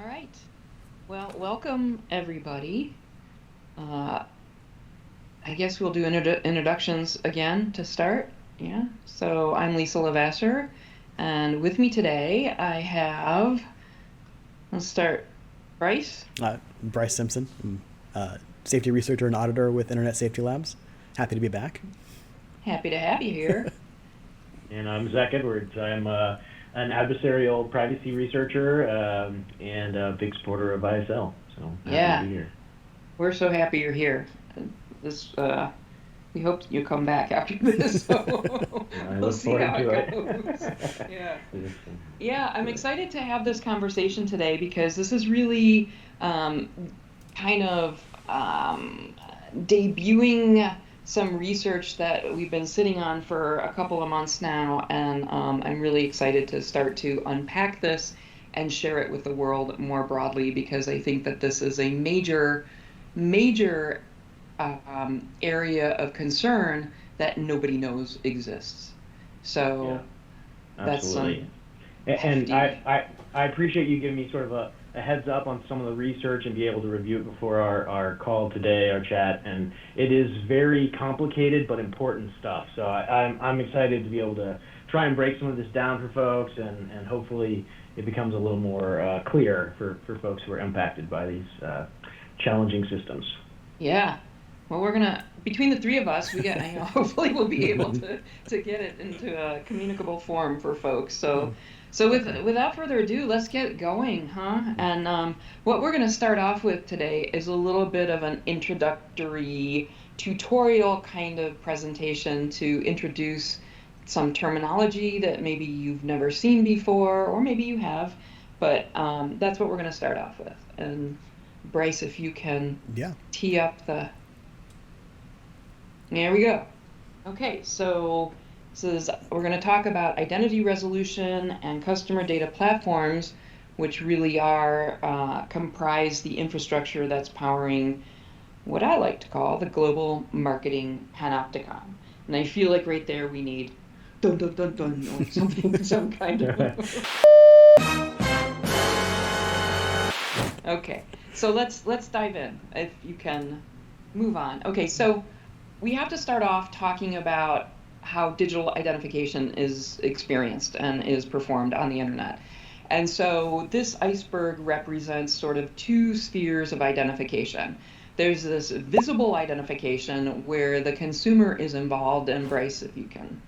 All right. Well, welcome everybody. Uh, I guess we'll do introductions again to start. Yeah. So I'm Lisa Lavasser, and with me today I have, let's start, Bryce. Bryce Simpson, I'm safety researcher and auditor with Internet Safety Labs. Happy to be back. Happy to have you here. And I'm Zach Edwards. I'm an adversarial privacy researcher and a big supporter of ISL. So happy Yeah, to be here. we're so happy you're here. This we hope you come back after this, so I we'll look see forward how to it goes. Yeah. it. Yeah, I'm excited to have this conversation today because this is really um, kind of debuting some research that we've been sitting on for a couple of months now, and I'm really excited to start to unpack this and share it with the world more broadly because I think that this is a major area of concern that nobody knows exists. Yeah, So that's absolutely. some And hefty. I appreciate you giving me sort of a heads up on some of the research and be able to review it before our call today, our chat. And it is very complicated but important stuff. So I'm excited to be able to try and break some of this down for folks, and hopefully it becomes a little more clear for folks who are impacted by these challenging systems. Yeah. Well, we're gonna between the three of us, we get, hopefully we'll be able to get it into a communicable form for folks. So Definitely. without further ado, let's get going, huh? And what we're gonna start off with today is a little bit of an introductory tutorial kind of presentation to introduce some terminology that maybe you've never seen before, or maybe you have, but that's what we're gonna start off with. And Bryce, if you can Yeah. tee up the There we go. Okay, so we're going to talk about identity resolution and customer data platforms, which really are comprise the infrastructure that's powering what I like to call the global marketing panopticon. And I feel like right there we need dun dun dun dun or something, some kind of. Okay, so let's dive in. If you can move on. Okay, so we have to start off talking about how digital identification is experienced and is performed on the internet. And so this iceberg represents sort of two spheres of identification. There's this visible identification where the consumer is involved, and Bryce, if you can.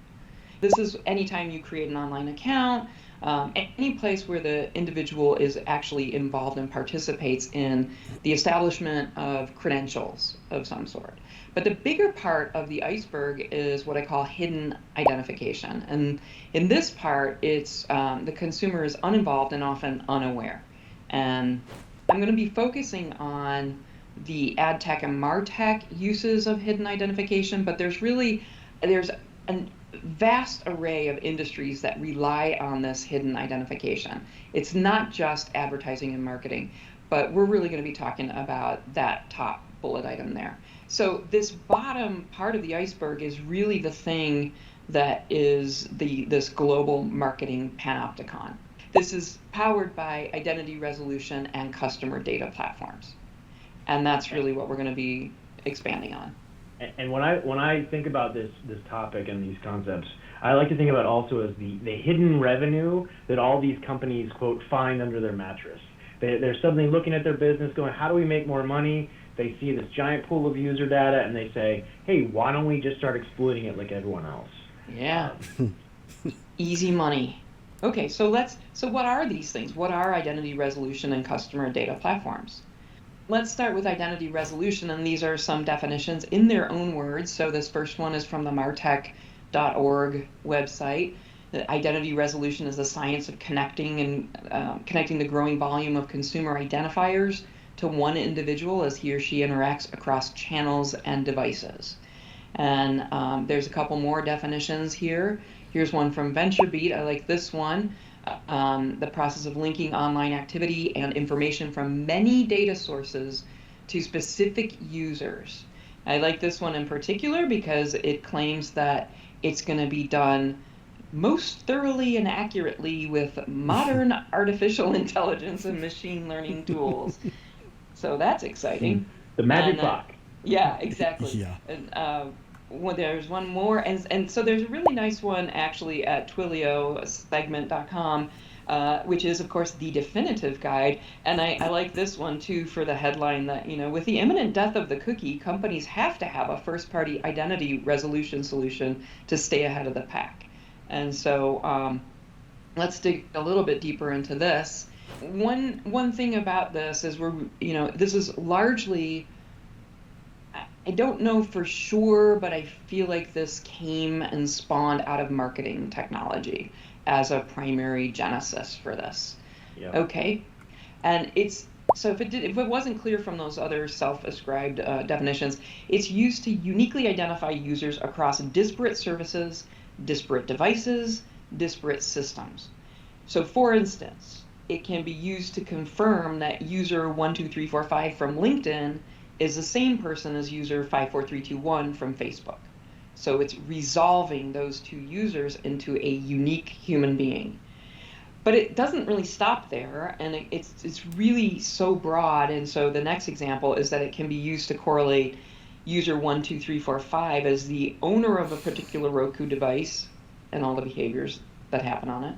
This is anytime you create an online account, any place where the individual is actually involved and participates in the establishment of credentials of some sort. But the bigger part of the iceberg is what I call hidden identification. And in this part, it's the consumer is uninvolved and often unaware. And I'm going to be focusing on the ad tech and martech uses of hidden identification, but there's a vast array of industries that rely on this hidden identification. It's not just advertising and marketing, but we're really going to be talking about that top bullet item there. So this bottom part of the iceberg is really the thing that is this global marketing panopticon. This is powered by identity resolution and customer data platforms. And that's really what we're going to be expanding on. And when I think about this topic and these concepts, I like to think about also as the hidden revenue that all these companies quote find under their mattress. They're suddenly looking at their business, going, how do we make more money? They see this giant pool of user data, and they say, hey, why don't we just start exploiting it like everyone else? Yeah. Easy money. Okay, so what are these things? What are identity resolution and customer data platforms? Let's start with identity resolution, and these are some definitions in their own words. So this first one is from the martech.org website. The identity resolution is the science of connecting the growing volume of consumer identifiers to one individual as he or she interacts across channels and devices. And there's a couple more definitions here. Here's one from VentureBeat. I like this one. The process of linking online activity and information from many data sources to specific users. I like this one in particular because it claims that it's going to be done most thoroughly and accurately with modern artificial intelligence and machine learning tools. So that's exciting. The magic And lock. yeah, exactly. Yeah. And there's one more, and so there's a really nice one actually at twilio segment.com, which is of course the definitive guide. And I like this one too for the headline that, with the imminent death of the cookie, companies have to have a first-party identity resolution solution to stay ahead of the pack. And so let's dig a little bit deeper into this. One thing about this is this is largely, I don't know for sure, but I feel like this came and spawned out of marketing technology as a primary genesis for this. Yep. Okay. And so if it wasn't clear from those other self-ascribed definitions, it's used to uniquely identify users across disparate services, disparate devices, disparate systems. So for instance, it can be used to confirm that user 12345 from LinkedIn is the same person as user 54321 from Facebook. So it's resolving those two users into a unique human being. But it doesn't really stop there, and it's really so broad. And so the next example is that it can be used to correlate user 12345 as the owner of a particular Roku device and all the behaviors that happen on it,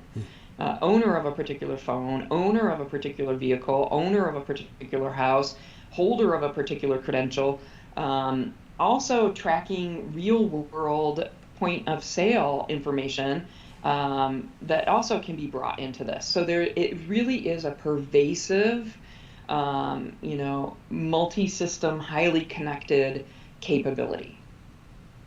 owner of a particular phone, owner of a particular vehicle, owner of a particular house, holder of a particular credential, also tracking real world point of sale information that also can be brought into this. So it really is a pervasive, multi-system, highly connected capability.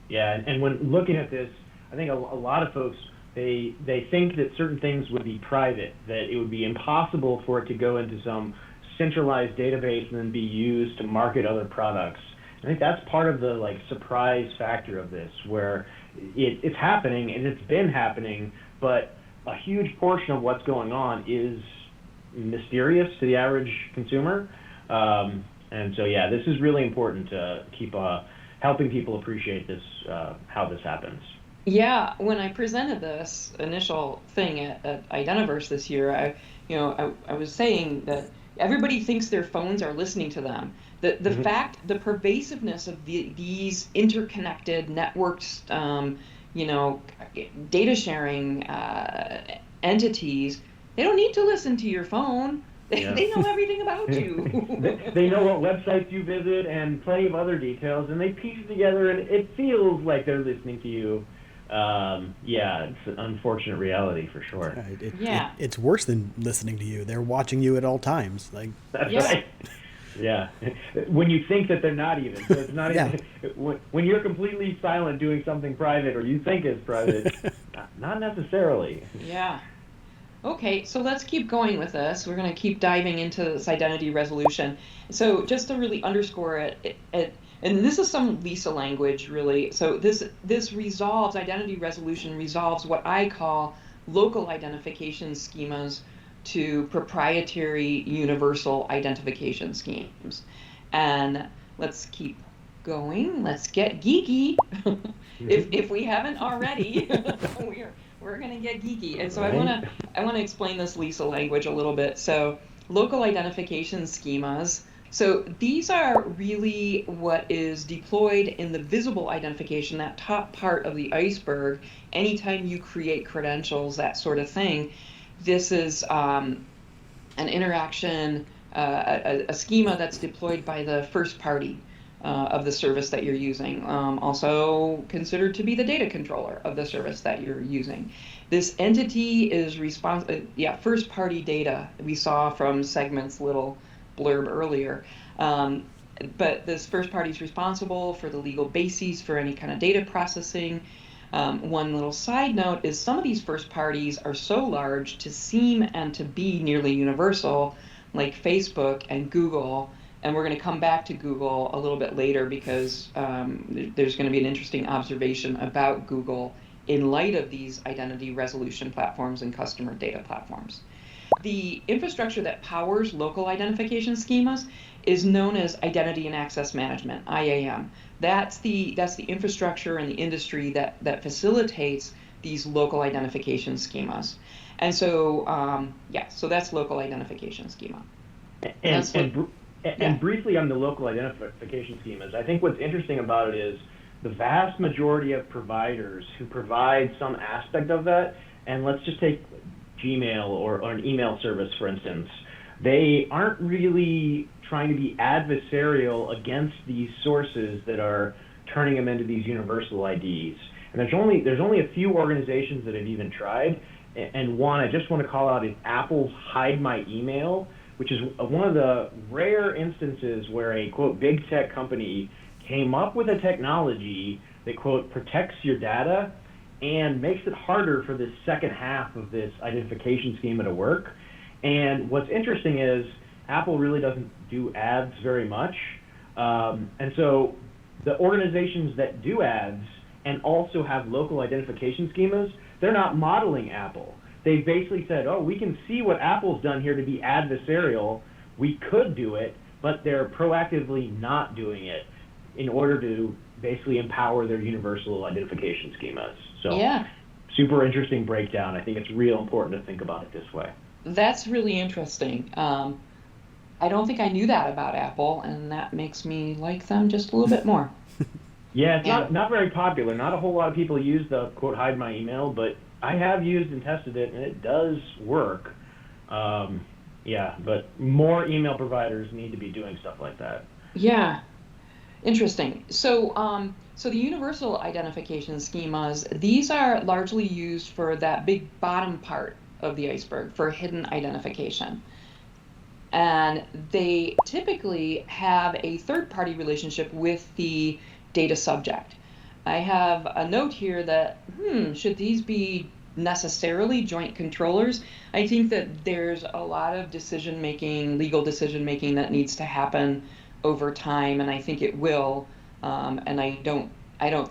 Yeah, and when looking at this, I think a lot of folks, they think that certain things would be private, that it would be impossible for it to go into some centralized database and then be used to market other products. I think that's part of the surprise factor of this, where it's happening and it's been happening, but a huge portion of what's going on is mysterious to the average consumer. And so yeah, this is really important to keep helping people appreciate this, how this happens. Yeah, when I presented this initial thing at Identiverse this year, I was saying that everybody thinks their phones are listening to them. The pervasiveness of these interconnected networks, data sharing entities, they don't need to listen to your phone. They know everything about you. They know what websites you visit and plenty of other details, and they piece it together, and it feels like they're listening to you. It's an unfortunate reality for sure. It's worse than listening to you. They're watching you at all times. That's right. Yeah. When you think that they're not even. So it's not even when you're completely silent doing something private or you think it's private, not necessarily. Yeah. Okay, so let's keep going with this. We're going to keep diving into this identity resolution. So just to really underscore it, and this is some Lisa language, really. So this identity resolution resolves what I call local identification schemas to proprietary universal identification schemes. And let's keep going. Let's get geeky. if we haven't already, we're going to get geeky. And so I want to explain this Lisa language a little bit. So local identification schemas. So these are really what is deployed in the visible identification, that top part of the iceberg. Anytime you create credentials, that sort of thing, this is an interaction, a schema that's deployed by the first party of the service that you're using, also considered to be the data controller of the service that you're using. This entity is first party data we saw from Segment's little blurb earlier. But this first party is responsible for the legal bases for any kind of data processing. One little side note is some of these first parties are so large to seem and to be nearly universal, like Facebook and Google. And we're going to come back to Google a little bit later because there's going to be an interesting observation about Google in light of these identity resolution platforms and customer data platforms. The infrastructure that powers local identification schemas is known as Identity and Access Management, IAM. That's the infrastructure and the industry that facilitates these local identification schemas. And so, so that's local identification schema. And briefly on the local identification schemas, I think what's interesting about it is the vast majority of providers who provide some aspect of that, and let's just take Gmail or an email service, for instance, they aren't really trying to be adversarial against these sources that are turning them into these universal IDs. And there's only a few organizations that have even tried, and one I just want to call out is Apple's Hide My Email, which is one of the rare instances where a, quote, big tech company came up with a technology that, quote, protects your data and makes it harder for this second half of this identification schema to work. And what's interesting is Apple really doesn't do ads very much. And so the organizations that do ads and also have local identification schemas, they're not modeling Apple. They basically said, oh, we can see what Apple's done here to be adversarial. We could do it, but they're proactively not doing it in order to basically empower their universal identification schemas. So yeah, super interesting breakdown. I think it's real important to think about it this way. That's really interesting. I don't think I knew that about Apple, and that makes me like them just a little bit more. Yeah, it's not very popular. Not a whole lot of people use the, quote, hide my email, but I have used and tested it, and it does work. But more email providers need to be doing stuff like that. Yeah, interesting. So, so the universal identification schemas, these are largely used for that big bottom part of the iceberg, for hidden identification. And they typically have a third-party relationship with the data subject. I have a note here that, should these be necessarily joint controllers? I think that there's a lot of decision-making, legal decision-making that needs to happen over time, and I think it will. And I don't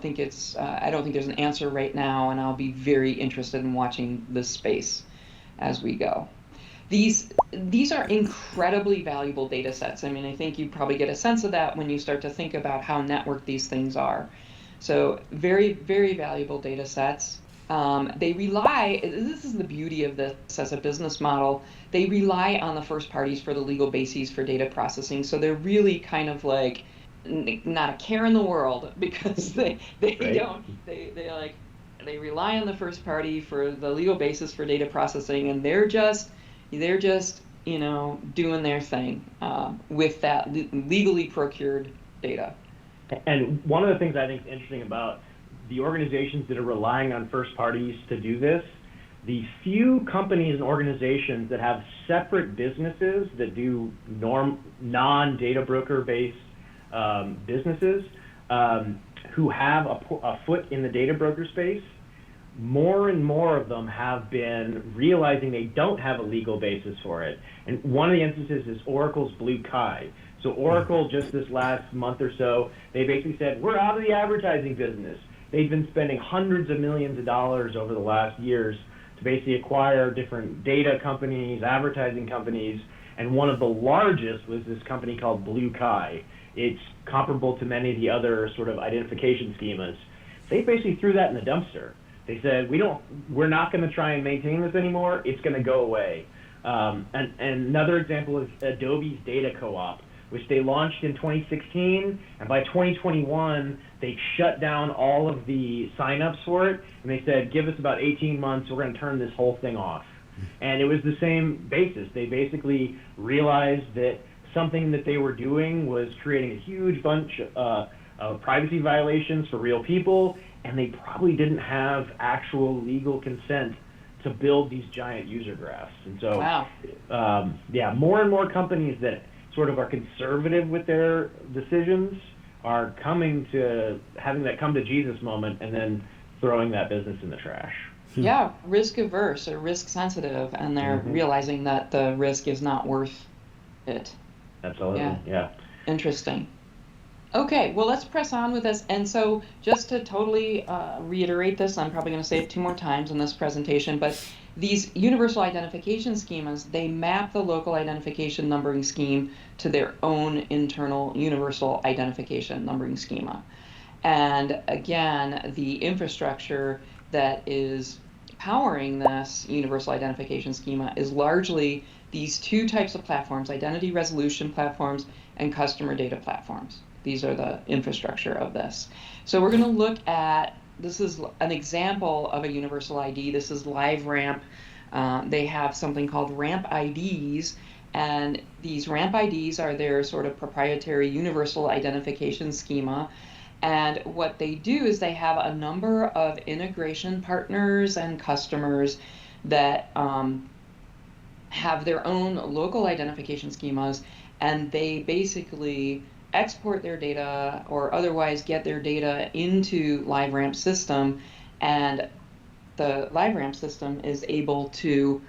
think there's an answer right now, and I'll be very interested in watching this space as we go. These are incredibly valuable data sets. I mean, I think you probably get a sense of that when you start to think about how networked these things are. So very, very valuable data sets. They rely, this is the beauty of this as a business model, they rely on the first parties for the legal bases for data processing. So they're really kind of like not a care in the world, because they rely on the first party for the legal basis for data processing, and they're just doing their thing with that legally procured data. And one of the things I think is interesting about the organizations that are relying on first parties to do this, the few companies and organizations that have separate businesses that do non-data broker-based businesses who have a foot in the data broker space, more and more of them have been realizing they don't have a legal basis for it. And one of the instances is Oracle's Blue Kai. So Oracle, just this last month or so, they basically said, we're out of the advertising business. They've been spending hundreds of millions of dollars over the last years to basically acquire different data companies, advertising companies, and one of the largest was this company called Blue Kai. It's comparable to many of the other sort of identification schemas. They basically threw that in the dumpster. They said, we're not going to try and maintain this anymore. It's going to go away. And another example is Adobe's Data Co-op, which they launched in 2016, and by 2021, they shut down all of the signups for it, and they said, give us about 18 months, we're going to turn this whole thing off. And it was the same basis. They basically realized that something that they were doing was creating a huge bunch of privacy violations for real people, and they probably didn't have actual legal consent to build these giant user graphs. And so, more and more companies that sort of are conservative with their decisions are coming to having that come to Jesus moment and then throwing that business in the trash. Yeah, risk averse or risk sensitive, and they're realizing that the risk is not worth it. Absolutely, yeah. Interesting. Okay, well, let's press on with this. And so just to totally reiterate this, I'm probably going to say it 2 more times in this presentation, but these universal identification schemas, they map the local identification numbering scheme to their own internal universal identification numbering schema. And again, the infrastructure that is powering this universal identification schema is largely these two types of platforms: identity resolution platforms and customer data platforms. These are the infrastructure of this. So we're going to look at, this is an example of a universal ID. This is LiveRamp. They have something called ramp IDs, and these ramp IDs are their sort of proprietary universal identification schema. And what they do is they have a number of integration partners and customers that have their own local identification schemas, and they basically export their data or otherwise get their data into LiveRamp system, and the LiveRamp system is able to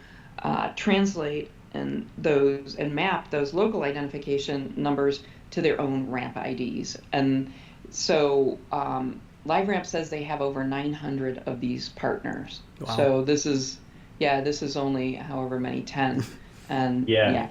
translate and map those local identification numbers to their own ramp IDs. And so LiveRamp says they have over 900 of these partners. Wow. So this is only however many 10. And yeah.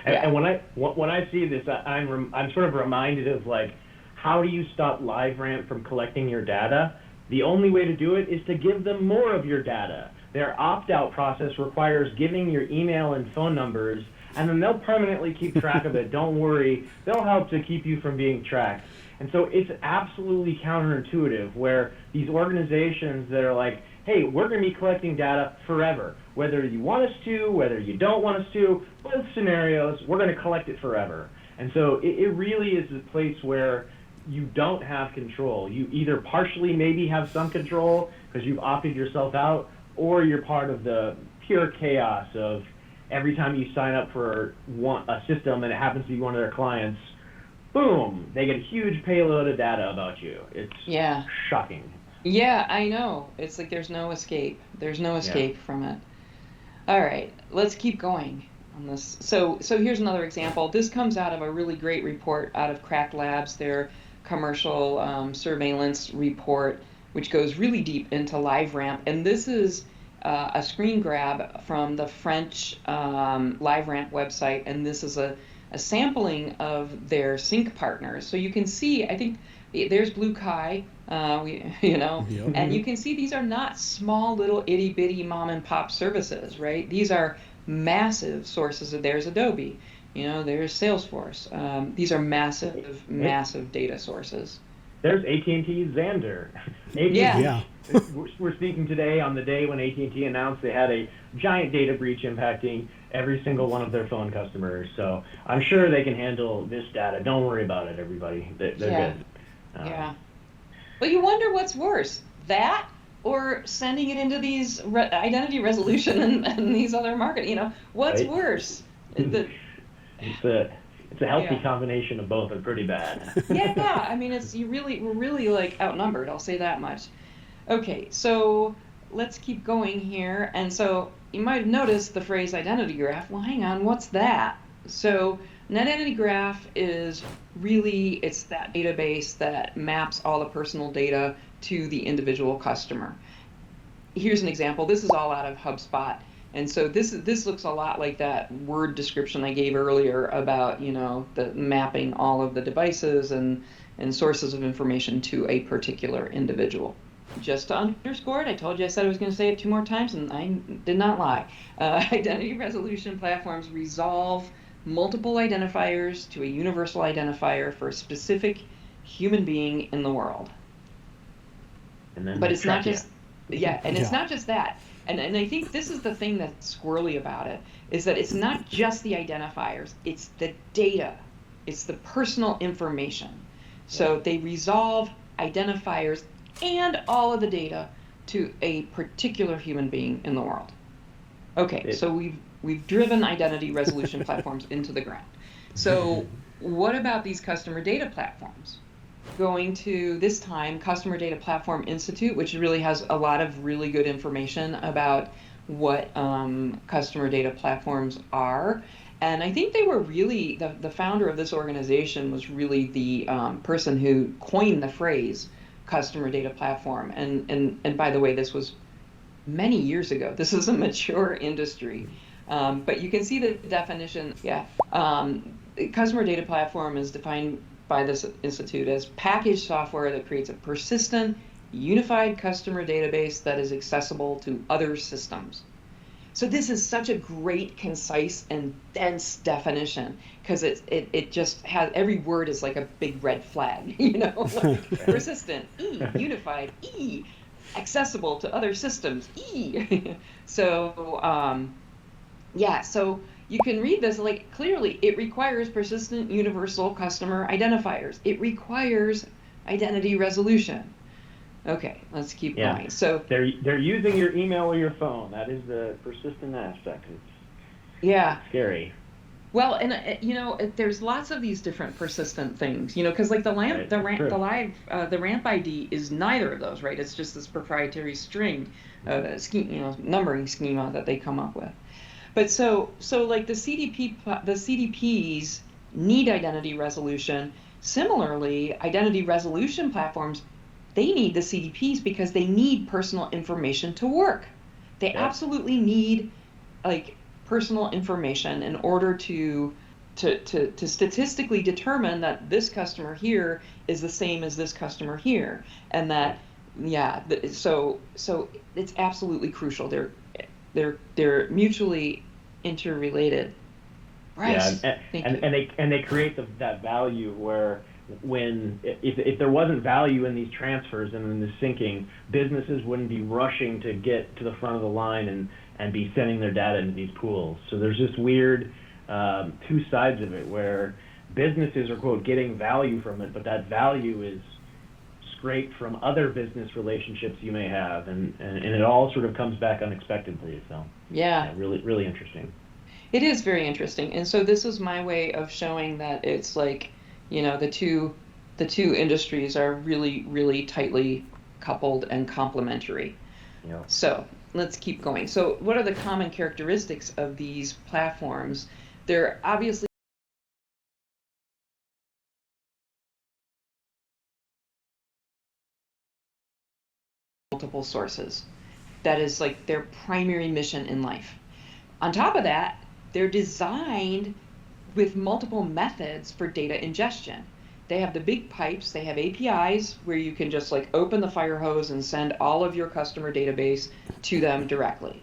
And when I see this, I'm sort of reminded of, like, how do you stop LiveRamp from collecting your data? The only way to do it is to give them more of your data. Their opt-out process requires giving your email and phone numbers, and then they'll permanently keep track of it. Don't worry, they'll help to keep you from being tracked. And so it's absolutely counterintuitive, where these organizations that are like, hey, we're going to be collecting data forever. Whether you want us to, whether you don't want us to, both scenarios, we're going to collect it forever. And so it really is a place where you don't have control. You either partially maybe have some control because you've opted yourself out, or you're part of the pure chaos of every time you sign up for a system and it happens to be one of their clients, boom, they get a huge payload of data about you. It's shocking. Yeah, I know. It's like there's no escape. There's no escape from it. All right, let's keep going on this. So here's another example. This comes out of a really great report out of Cracked Labs, their commercial surveillance report, which goes really deep into LiveRamp. And this is a screen grab from the French LiveRamp website, and this is a sampling of their sync partners. So you can see, I think there's Blue Kai, and you can see these are not small little itty bitty mom and pop services, right? These are massive sources. There's Adobe, there's Salesforce. These are massive data sources. There's AT&T Xander. Yeah. We're speaking today on the day when AT&T announced they had a giant data breach impacting every single one of their phone customers. So I'm sure they can handle this data. Don't worry about it, everybody. They're good. Well, you wonder what's worse, that or sending it into these identity resolution and these other market. What's right? Worse? It's a healthy combination of both. Are pretty bad. Yeah. I mean, we're really like outnumbered. I'll say that much. Okay, so let's keep going here. And so you might have noticed the phrase identity graph. Well, hang on, what's that? So an identity graph is really, it's that database that maps all the personal data to the individual customer. Here's an example. This is all out of HubSpot. And so this looks a lot like that word description I gave earlier about, the mapping all of the devices and sources of information to a particular individual. Just to underscore it, I said I was going to say it 2 more times, and I did not lie. Identity resolution platforms resolve multiple identifiers to a universal identifier for a specific human being in the world. But it's not just, it's not just that. And I think this is the thing that's squirrely about it, is that it's not just the identifiers, it's the data, it's the personal information. So they resolve identifiers and all of the data to a particular human being in the world. Okay, so we've driven identity resolution platforms into the ground. So what about these customer data platforms? Going to, this time, Customer Data Platform Institute, which really has a lot of really good information about what customer data platforms are. And I think they were really, the founder of this organization was really the person who coined the phrase customer data platform. And by the way, this was many years ago. This is a mature industry. But you can see the definition. Customer data platform is defined by this institute as packaged software that creates a persistent, unified customer database that is accessible to other systems. So this is such a great, concise, and dense definition because it just has, every word is like a big red flag, like persistent, unified, accessible to other systems, So yeah, so you can read this like clearly it requires persistent universal customer identifiers. It requires identity resolution. Okay, let's keep going. So they're using your email or your phone. That is the persistent aspect. It's scary. Well, and there's lots of these different persistent things, because like the ramp ID is neither of those, right? It's just this proprietary string, numbering schema that they come up with. But so like the CDPs need identity resolution. Similarly, identity resolution platforms, they need the CDPs because they need personal information to work. They absolutely need like personal information in order to statistically determine that this customer here is the same as this customer here, and that so it's absolutely crucial. They're mutually interrelated. Bryce, and they create that value where if there wasn't value in these transfers and in the syncing, businesses wouldn't be rushing to get to the front of the line and be sending their data into these pools. So there's this weird two sides of it where businesses are, quote, getting value from it, but that value is scraped from other business relationships you may have, and it all sort of comes back unexpectedly. So really, really interesting. It is very interesting. And so this is my way of showing that it's like, the two industries are really, really tightly coupled and complementary. So let's keep going. So what are the common characteristics of these platforms? They're obviously multiple sources. That is like their primary mission in life. On top of that, they're designed with multiple methods for data ingestion. They have the big pipes, they have APIs where you can just like open the fire hose and send all of your customer database to them directly.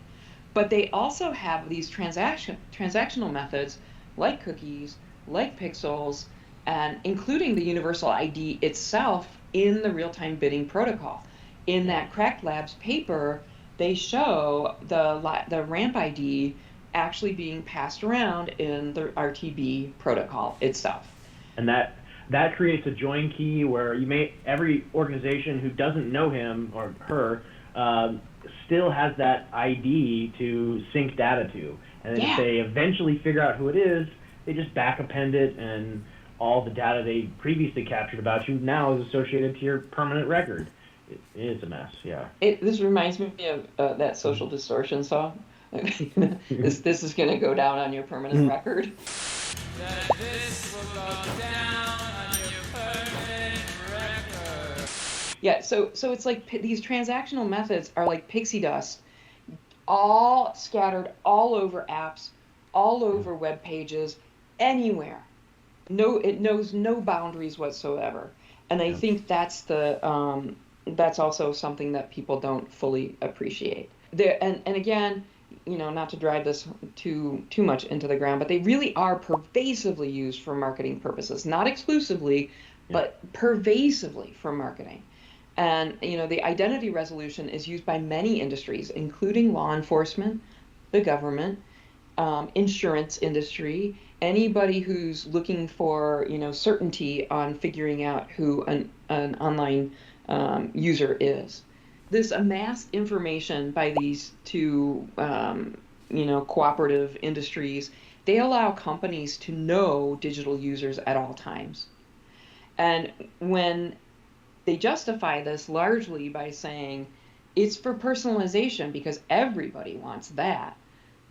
But they also have these transactional methods like cookies, like pixels, and including the universal ID itself in the real-time bidding protocol. In that Cracked Labs paper, they show the ramp ID actually being passed around in the RTB protocol itself. And that creates a join key where every organization who doesn't know him or her still has that ID to sync data to. And then if they eventually figure out who it is, they just back append it, and all the data they previously captured about you now is associated to your permanent record. It is a mess, This reminds me of that Social Distortion song. This is going to go down on your permanent record. This will go down on your permanent record. Yeah, so it's like these transactional methods are like pixie dust, all scattered all over apps, all over web pages, anywhere. It knows no boundaries whatsoever. And I think that's that's also something that people don't fully appreciate. And again, not to drive this too much into the ground, but they really are pervasively used for marketing purposes, not exclusively, but pervasively for marketing. And, the identity resolution is used by many industries, including law enforcement, the government, insurance industry, anybody who's looking for, certainty on figuring out who an online user is. This amassed information by these two, cooperative industries, they allow companies to know digital users at all times. And when they justify this largely by saying it's for personalization because everybody wants that.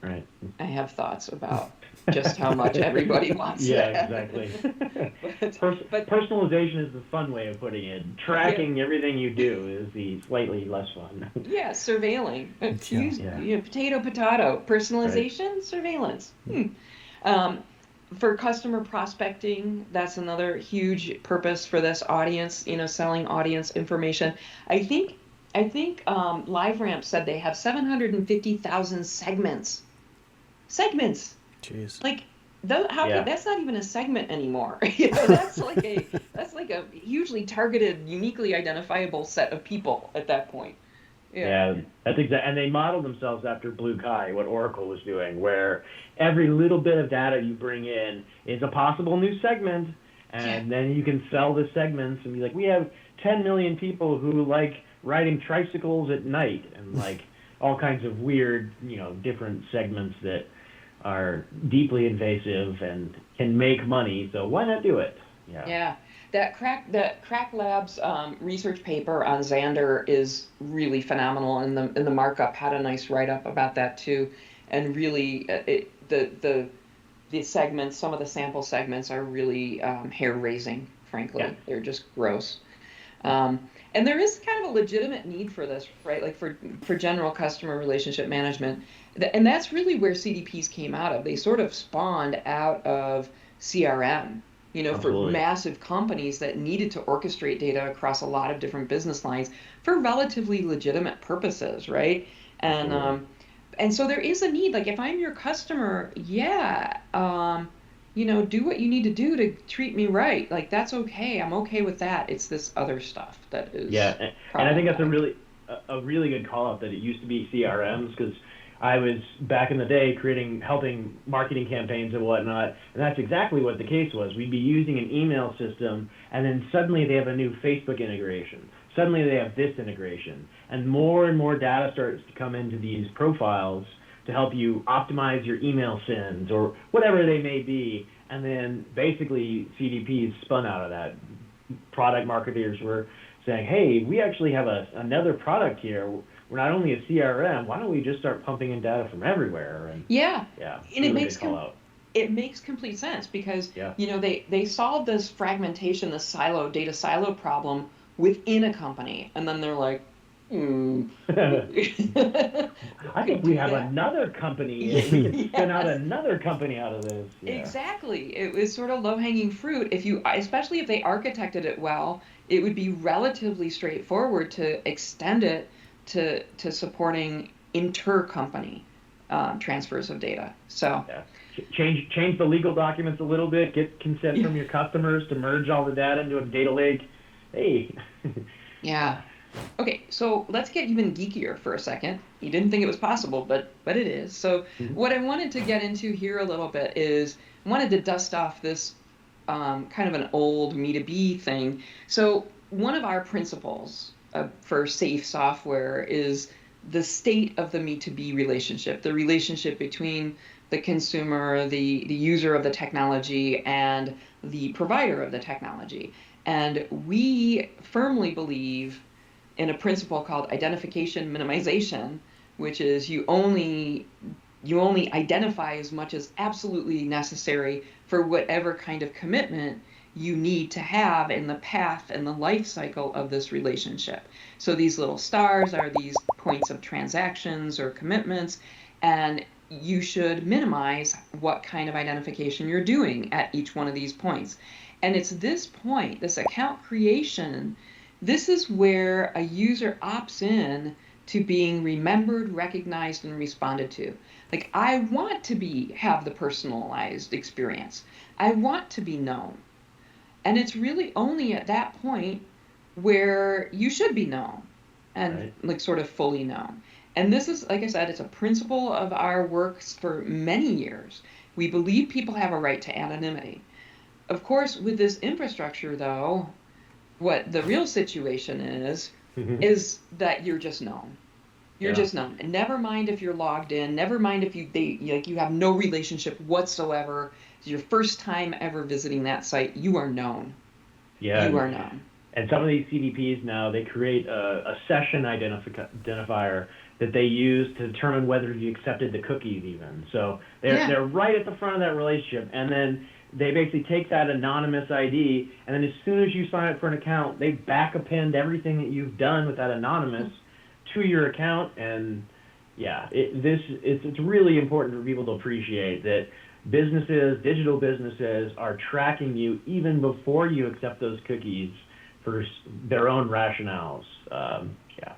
Right. I have thoughts about just how much everybody wants that. Yeah, exactly. But personalization is the fun way of putting it. Tracking everything you do is the slightly less fun. Yeah, surveilling. Potato. Personalization, right. Surveillance. For customer prospecting, that's another huge purpose for this audience, selling audience information. I think LiveRamp said they have 750,000 segments. Segments. Jeez. Like Yeah. that's not even a segment anymore. That's like a hugely targeted, uniquely identifiable set of people at that point. Yeah. Yeah, that's exactly, and they modeled themselves after Blue Kai, what Oracle was doing, where every little bit of data you bring in is a possible new segment, Yeah. and then you can sell the segments and be like, we have 10 million people who like riding tricycles at night, and like all kinds of weird, different segments that are deeply invasive and can make money. So why not do it? Yeah. Yeah, that Crack Labs research paper on Xander is really phenomenal, and the markup had a nice write up about that too, and really the segments, some of the sample segments are really hair raising. Yeah. Frankly, they're just gross. And there is kind of a legitimate need for this, right? Like for general customer relationship management, and that's really where CDPs came out of. They sort of spawned out of CRM, for Absolutely. massive companies that needed to orchestrate data across a lot of different business lines for relatively legitimate purposes, right? And Absolutely. and so there is a need. Like if I'm your customer, yeah, do what you need to do to treat me right. Like that's okay. I'm okay with that. It's this other stuff that Yeah, is and I think that's a problematic. really good call out that it used to be CRMs, because I was back in the day helping marketing campaigns and whatnot, and that's exactly what the case was. We'd be using an email system, and then suddenly they have a new Facebook integration. Suddenly they have this integration, and more data starts to come into these profiles to help you optimize your email sends or whatever they may be. And then basically CDPs spun out of that. Product marketers were saying, hey, we actually have another product here. We're not only a CRM, why don't we just start pumping in data from everywhere? And Yeah, yeah, and really good call out. it makes complete sense because Yeah. they solved this fragmentation, this data silo problem within a company, and then they're like, hmm, we I could think we do have that. another company. We could spin out Yes. another company out of this. Yeah. Exactly. It was sort of low-hanging fruit. Especially if they architected it well, it would be relatively straightforward to extend it to supporting inter-company transfers of data. So, Yeah. Change the legal documents a little bit. Get consent from your customers to merge all the data into a data lake. Hey. yeah. Okay, so let's get even geekier for a second. You didn't think it was possible, but it is. So Mhm. what I wanted to get into here a little bit is I wanted to dust off this kind of an old Me2B thing. So one of our principles for safe software is the state of the Me2B relationship, the relationship between the consumer, the user of the technology, and the provider of the technology. And we firmly believe in a principle called identification minimization, which is you only identify as much as absolutely necessary for whatever kind of commitment you need to have in the path and the life cycle of this relationship. So these little stars are these points of transactions or commitments, and you should minimize what kind of identification you're doing at each one of these points. And it's this point, this account creation, this is where a user opts in to being remembered, recognized, and responded to. Like I want to have the personalized experience. I want to be known. And it's really only at that point where you should be known and Right. like sort of fully known. And this is, like I said, it's a principle of our works for many years. We believe people have a right to anonymity. Of course, with this infrastructure, though, what the real situation is that you're just known. You're Yeah. just known. And never mind if you're logged in, never mind if you have no relationship whatsoever. It's your first time ever visiting that site. You are known. Yeah. You are known. And some of these CDPs now, they create a session identifier that they use to determine whether you accepted the cookies even. So Yeah. they're right at the front of that relationship, and then they basically take that anonymous ID, and then as soon as you sign up for an account, they back append everything that you've done with that anonymous to your account. And yeah, it's really important for people to appreciate that businesses, digital businesses, are tracking you even before you accept those cookies for their own rationales. Yeah,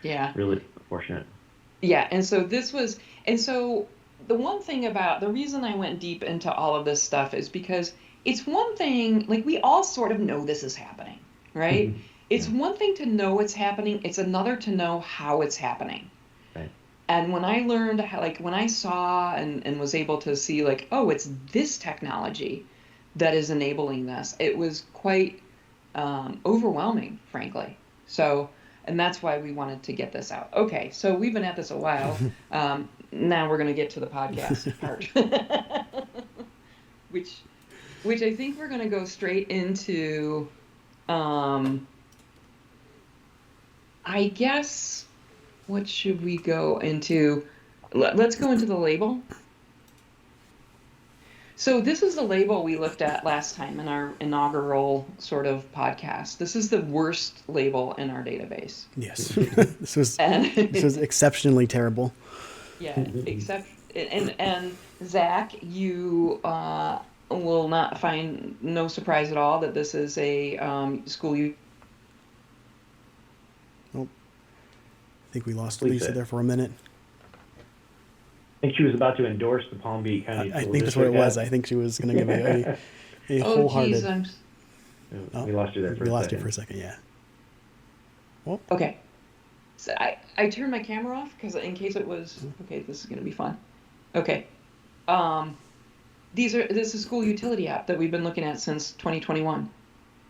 Yeah. really unfortunate. Yeah, and so the one thing about the reason I went deep into all of this stuff is because it's one thing, like we all sort of know this is happening, right? It's Yeah, one thing to know it's happening, it's another to know how it's happening. right. And when I learned how, like when I saw and was able to see like, oh, it's this technology that is enabling this, it was quite overwhelming, frankly. So, and that's why we wanted to get this out. Okay, so we've been at this a while. Now we're going to get to the podcast part, which, which I think we're going to go straight into. I guess, what should we go into? Let's go into the label. So this is the label we looked at last time in our inaugural sort of podcast. This is the worst label in our database. Yes. This was exceptionally terrible. Yeah, except and Zach, you will not find no surprise at all that this is a school. I think we lost Please Lisa say. there for a minute. I think she was about to endorse the Palm Beach County I School think that's what it District was. ad. I think she was going to give a Oh, wholehearted. geez, We lost you there for We a lost second. you for a second, yeah. okay. So I turned my camera off because in case it was okay. This is going to be fun. Okay. This is a school utility app that we've been looking at since 2021,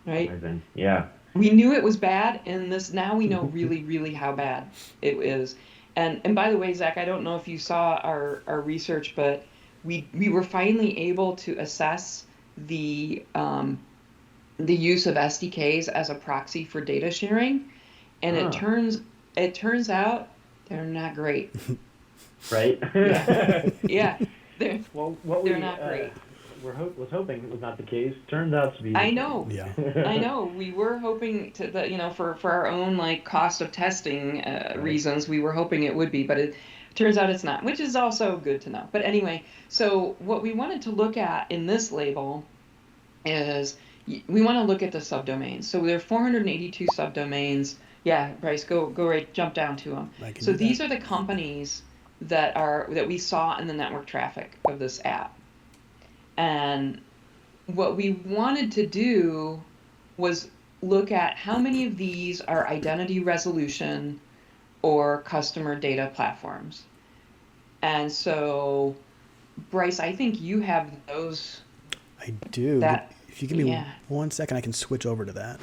right? Amazing. Yeah. We knew it was bad, and now we know really, really how bad it is. And by the way, Zach, I don't know if you saw our research, but we were finally able to assess the use of SDKs as a proxy for data sharing, and it turns out they're not great. Right. Yeah, they're Well, they're not great. was hoping it was not the case. Turns out to be. I know. Yeah. I know. We were hoping to that, for our own like cost of testing reasons, we were hoping it would be, but it turns out it's not, which is also good to know. But anyway, so what we wanted to look at in this label is we want to look at the subdomains. So there are 482 subdomains. Yeah, Bryce, go right, jump down to them. So these are the companies that we saw in the network traffic of this app. And what we wanted to do was look at how many of these are identity resolution or customer data platforms. And so, Bryce, I think you have those. I do. If you give me 1 second, I can switch over to that.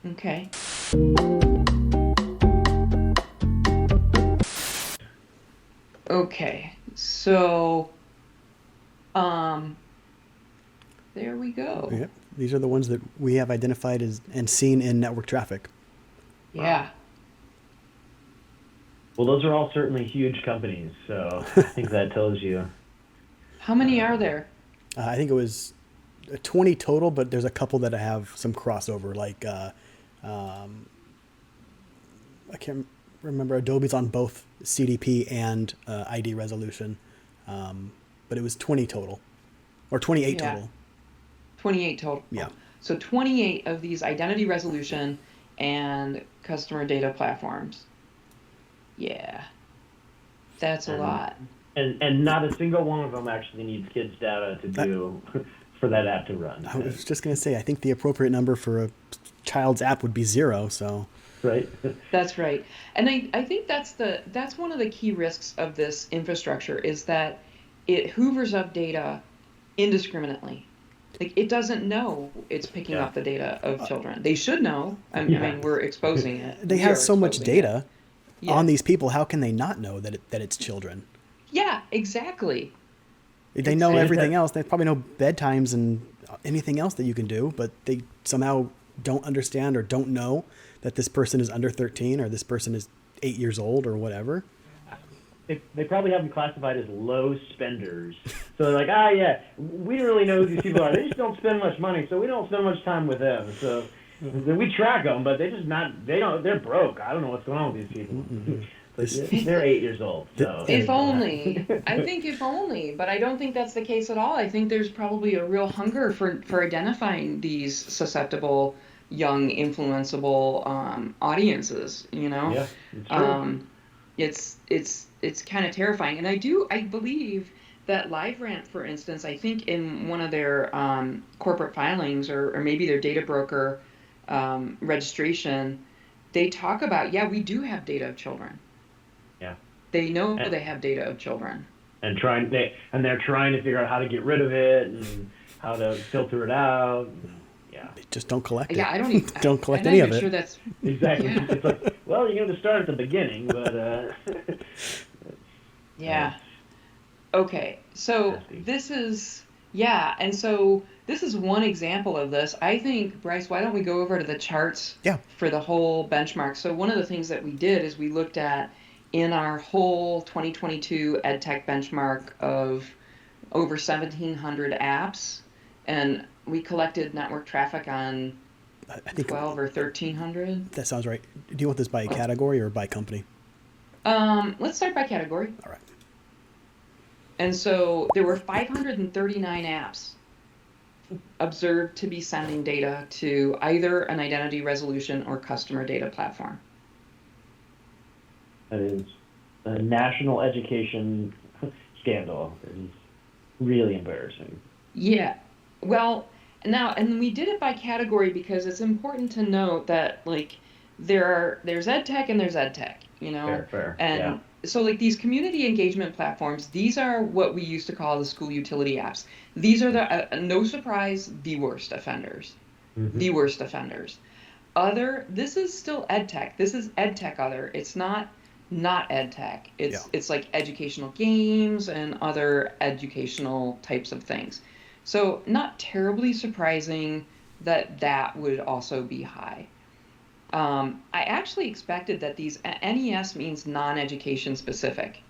Okay. Okay, so, there we go. Yep. These are the ones that we have identified as and seen in network traffic. Yeah. Well, those are all certainly huge companies, so I think that tells you. How many are there? I think it was 20 total, but there's a couple that have some crossover, like I can't remember. Adobe's on both CDP and ID resolution, but it was 20 total, or 28 Yeah. total. 28 total. Yeah. So 28 of these identity resolution and customer data platforms. Yeah. That's a lot. And not a single one of them actually needs kids' data to do for that app to run. I was just going to say, I think the appropriate number for a child's app would be 0. So. Right. That's right. And I think that's one of the key risks of this infrastructure is that it hoovers up data indiscriminately. Like it doesn't know it's picking up the data of children. They should know. I mean, we're exposing it. They have so much data Yeah. on these people. How can they not know that it's children? Yeah, exactly. They know everything else. They probably know bedtimes and anything else that you can do, but they somehow don't understand or don't know that this person is under 13 or this person is 8 years old or whatever. They probably have them classified as low spenders. So they're like, we don't really know who these people are. They just don't spend much money, so we don't spend much time with them. So we track them, but they're broke. I don't know what's going on with these people. But they're 8 years old, so. If only. I think if only, but I don't think that's the case at all. I think there's probably a real hunger for identifying these susceptible, young, influenceable audiences, you know? Yeah, it's true. It's kind of terrifying. And I believe that LiveRant, for instance, I think in one of their corporate filings or maybe their data broker registration, they talk about, yeah, we do have data of children. Yeah. They know And, they have data of children. and they're trying to figure out how to get rid of it and how to filter it out. Yeah. Just don't collect it. Yeah, I don't even don't collect I'm any not of even it. sure that's Exactly. Yeah. It's like, well, you're going to start at the beginning, but Yeah. Okay. So nasty. this is yeah, and so this is one example of this. I think, Bryce, why don't we go over to the charts Yeah. for the whole benchmark? So one of the things that we did is we looked at in our whole 2022 EdTech benchmark of over 1,700 apps, and we collected network traffic on I think 12 or 1,300. that sounds right. Do you want this by category or by company? Let's start by category. All right. And so there were 539 apps observed to be sending data to either an identity resolution or customer data platform. That is a national education scandal. It is really embarrassing. Yeah. Well, now, and we did it by category because it's important to note that like there's EdTech and there's EdTech, you know? Fair. And Yeah. so like these community engagement platforms, these are what we used to call the school utility apps. These are the no surprise, the worst offenders. Mhm. The worst offenders. This is still EdTech. This is EdTech other. It's not EdTech. It's like educational games and other educational types of things. So not terribly surprising that would also be high. I actually expected that these NES means non-education specific.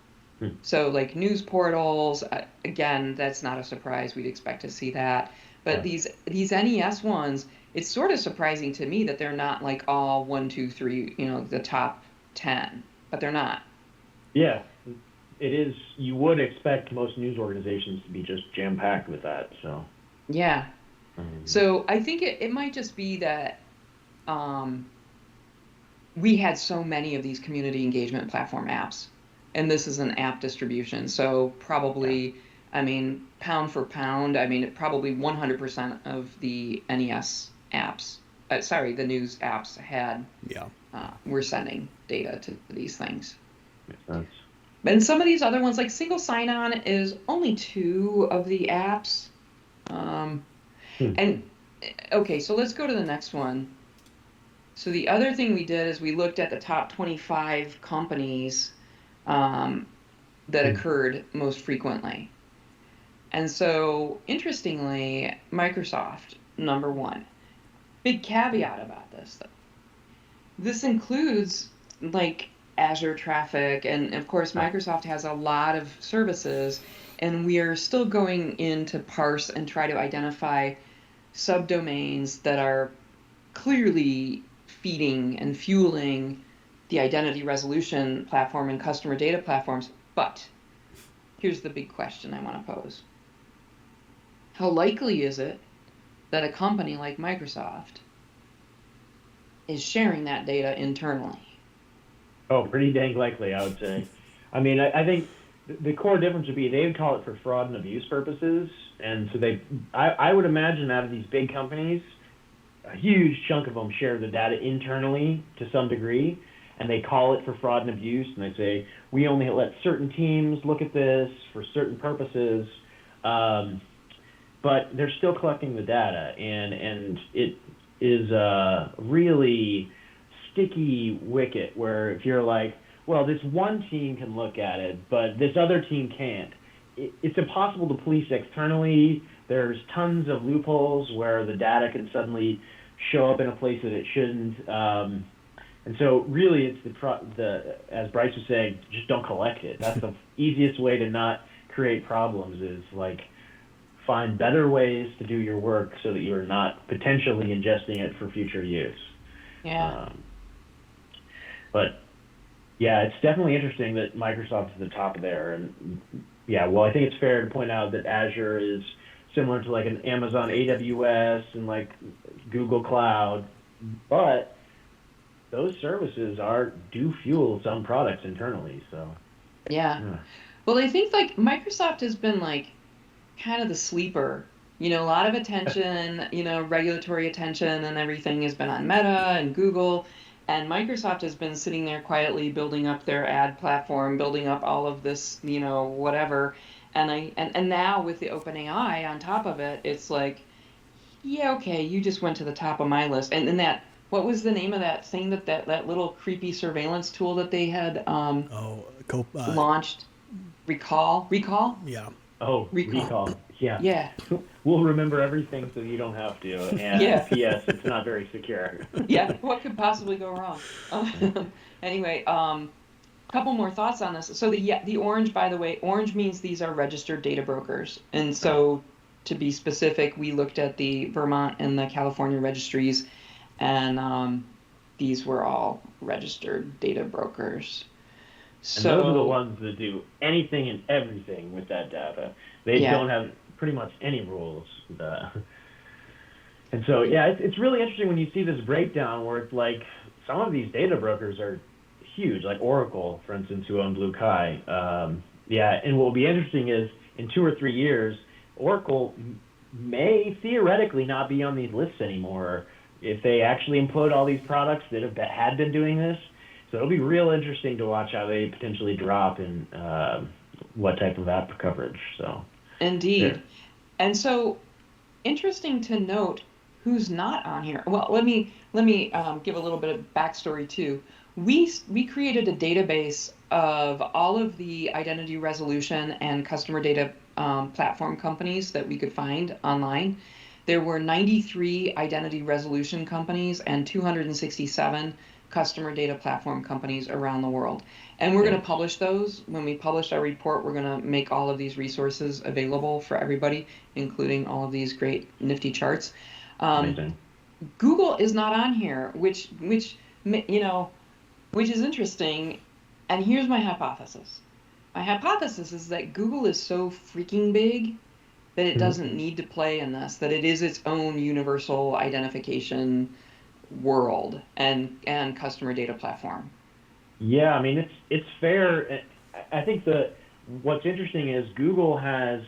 So like news portals, again, that's not a surprise. We'd expect to see that. But these NES ones, it's sort of surprising to me that they're not like all 1, 2, 3, you know, the top 10, but they're not. Yeah. It is. You would expect most news organizations to be just jam-packed with that. So. Yeah. So I think it might just be that we had so many of these community engagement platform apps, and this is an app distribution. So probably, I mean, pound for pound, I mean, probably 100% of the NES apps, the news apps were sending data to these things. Makes sense. And some of these other ones, like single sign-on, is only 2 of the apps. And okay, so let's go to the next one. So the other thing we did is we looked at the top 25 companies that occurred most frequently. And so, interestingly, Microsoft, number 1. Big caveat about this, though. This includes, like, Azure traffic, and of course Microsoft has a lot of services, and we are still going in to parse and try to identify subdomains that are clearly feeding and fueling the identity resolution platform and customer data platforms. But here's the big question I want to pose. How likely is it that a company like Microsoft is sharing that data internally? Oh, pretty dang likely, I would say. I mean, I think the core difference would be they would call it for fraud and abuse purposes, and so I would imagine out of these big companies, a huge chunk of them share the data internally to some degree, and they call it for fraud and abuse, and they say, we only let certain teams look at this for certain purposes, but they're still collecting the data, and it is a really sticky wicket where if you're like, well, this one team can look at it, but this other team can't. It's impossible to police externally. There's tons of loopholes where the data can suddenly show up in a place that it shouldn't. And so really it's as Bryce was saying, just don't collect it. That's the easiest way to not create problems is like find better ways to do your work so that you're not potentially ingesting it for future use. Yeah. But Yeah, it's definitely interesting that Microsoft is at the top of there. And yeah, well, I think it's fair to point out that Azure is similar to like an Amazon AWS and like Google Cloud, but those services do fuel some products internally. So Yeah. yeah, Well, I think like Microsoft has been like kind of the sleeper. A lot of attention, regulatory attention and everything has been on Meta and Google. And Microsoft has been sitting there quietly building up their ad platform, building up all of this, whatever. And now with the OpenAI on top of it, it's like, yeah, okay, you just went to the top of my list. And then what was the name of that thing that little creepy surveillance tool that they had Oh, launched? Recall? yeah. oh, Recall. recall. Yeah, Yeah. we'll remember everything so you don't have to. And Yeah. P.S. It's not very secure. Yeah. What could possibly go wrong? Anyway, couple more thoughts on this. So the orange, by the way, orange means these are registered data brokers. And so to be specific, we looked at the Vermont and the California registries, and these were all registered data brokers. And those are the So ones that do anything and everything with that data. They yeah, don't have pretty much any rules. And so, yeah, it's really interesting when you see this breakdown where it's like some of these data brokers are huge, like Oracle, for instance, who own Blue Kai. Yeah, and what will be interesting is in 2 or 3 years, Oracle may theoretically not be on these lists anymore if they actually implode all these products that had been doing this. So it'll be real interesting to watch how they potentially drop in what type of app coverage. So indeed. yeah, And so interesting to note who's not on here. Well, let me give a little bit of backstory too. We created a database of all of the identity resolution and customer data platform companies that we could find online. There were 93 identity resolution companies and 267 customer data platform companies around the world. And we're going yeah, to publish those. When we publish our report, we're going to make all of these resources available for everybody, including all of these great nifty charts. Um, amazing. Google is not on here, which is interesting. And here's my hypothesis. My hypothesis is that Google is so freaking big that it Mhm. doesn't need to play in this, that it is its own universal identification world and customer data platform. Yeah, I mean it's fair. I think what's interesting is Google has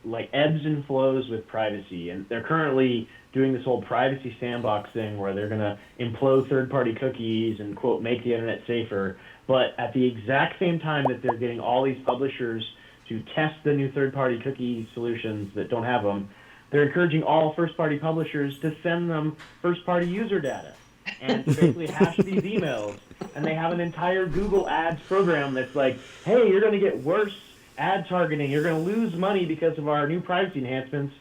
like ebbs and flows with privacy, and they're currently doing this whole privacy sandbox thing where they're going to implode third-party cookies and quote make the internet safer. But at the exact same time that they're getting all these publishers to test the new third-party cookie solutions that don't have them, they're encouraging all first-party publishers to send them first-party user data and to basically hash these emails. And they have an entire Google Ads program that's like, hey, you're going to get worse ad targeting. You're going to lose money because of our new privacy enhancements.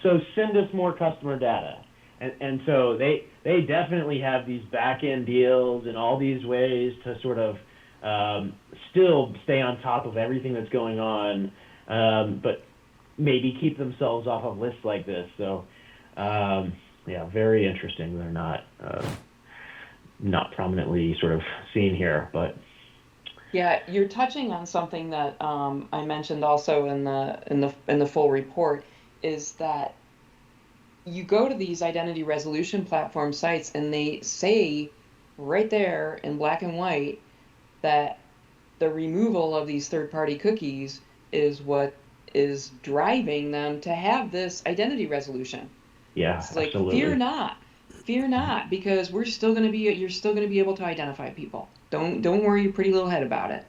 So send us more customer data. And so they definitely have these back-end deals and all these ways to sort of still stay on top of everything that's going on, but maybe keep themselves off of lists like this. So, yeah, very interesting. They're not prominently sort of seen here, but Yeah, you're touching on something that I mentioned also in the full report, is that you go to these identity resolution platform sites and they say right there in black and white that the removal of these third-party cookies is what is driving them to have this identity resolution. yeah, It's like absolutely. fear not, because you're still gonna be able to identify people. Don't worry your pretty little head about it.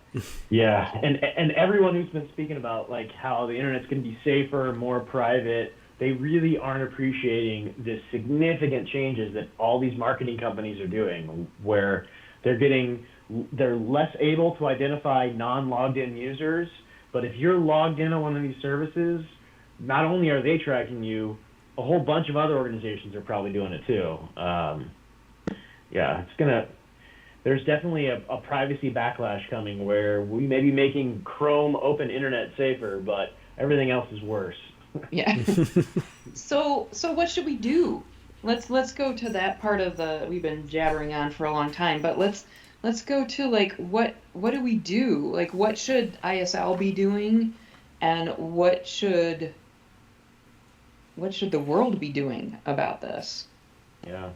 Yeah, and everyone who's been speaking about like how the internet's going to be safer, more private, they really aren't appreciating the significant changes that all these marketing companies are doing, where they're less able to identify non-logged in users, but if you're logged in on one of these services, not only are they tracking you, a whole bunch of other organizations are probably doing it too. Yeah, there's definitely a privacy backlash coming where we may be making Chrome open internet safer, but everything else is worse. Yeah. So what should we do? Let's go to that part of we've been jabbering on for a long time, but let's go to like what do we do? Like what should ISL be doing, and what should the world be doing about this? Yeah.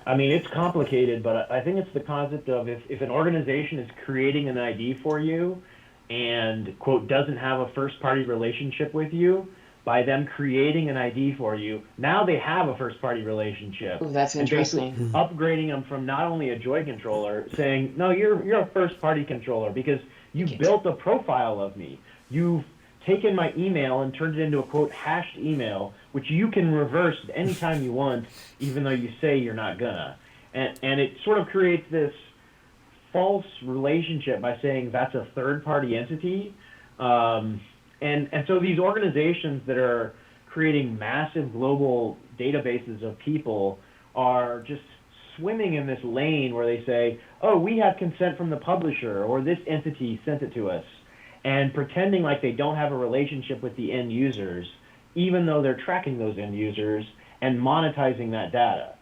I mean, it's complicated, but I think it's the concept of if an organization is creating an ID for you and, quote, doesn't have a first party relationship with you, by them creating an ID for you, now they have a first party relationship. Ooh, that's And basically interesting. upgrading them from not only a Joy controller, saying, no, you're a first party controller because you've Yes. built a profile of me. You've taken my email and turned it into a, quote, hashed email, which you can reverse anytime you want, even though you say you're not gonna. And it sort of creates this false relationship by saying that's a third party entity. And so these organizations that are creating massive global databases of people are just swimming in this lane where they say, oh, we have consent from the publisher, or this entity sent it to us, and pretending like they don't have a relationship with the end users, even though they're tracking those end users and monetizing that data.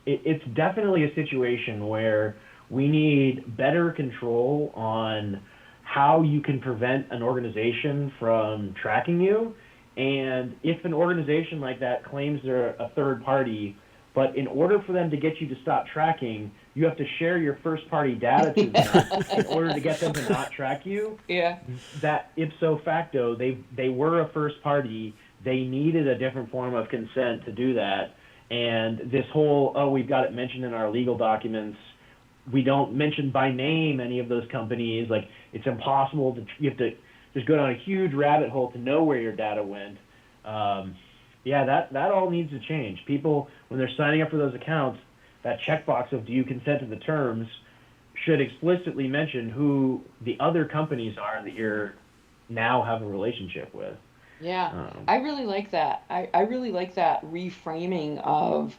It's definitely a situation where we need better control on how you can prevent an organization from tracking you. And if an organization like that claims they're a third party, but in order for them to get you to stop tracking, you have to share your first party data to them in order to get them to not track you, Yeah. that ipso facto, they were a first party. They needed a different form of consent to do that. And this whole, oh, we've got it mentioned in our legal documents, we don't mention by name any of those companies. Like, it's impossible to, you have to just go down a huge rabbit hole to know where your data went. Yeah, that all needs to change. People, when they're signing up for those accounts, that checkbox of do you consent to the terms should explicitly mention who the other companies are that you're now have a relationship with. Yeah. I really like that. I really like that reframing of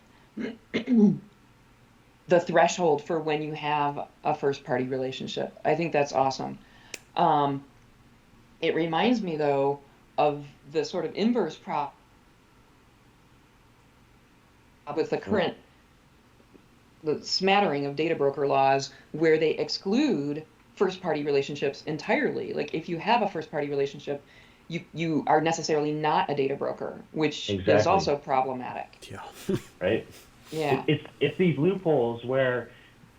the threshold for when you have a first party relationship. I think that's awesome. Um, it reminds me though of the sort of inverse problem with the current the smattering of data broker laws where they exclude first party relationships entirely. Like if you have a first party relationship, you are necessarily not a data broker, which is Exactly. also problematic. Yeah. Right? Yeah. It's these loopholes where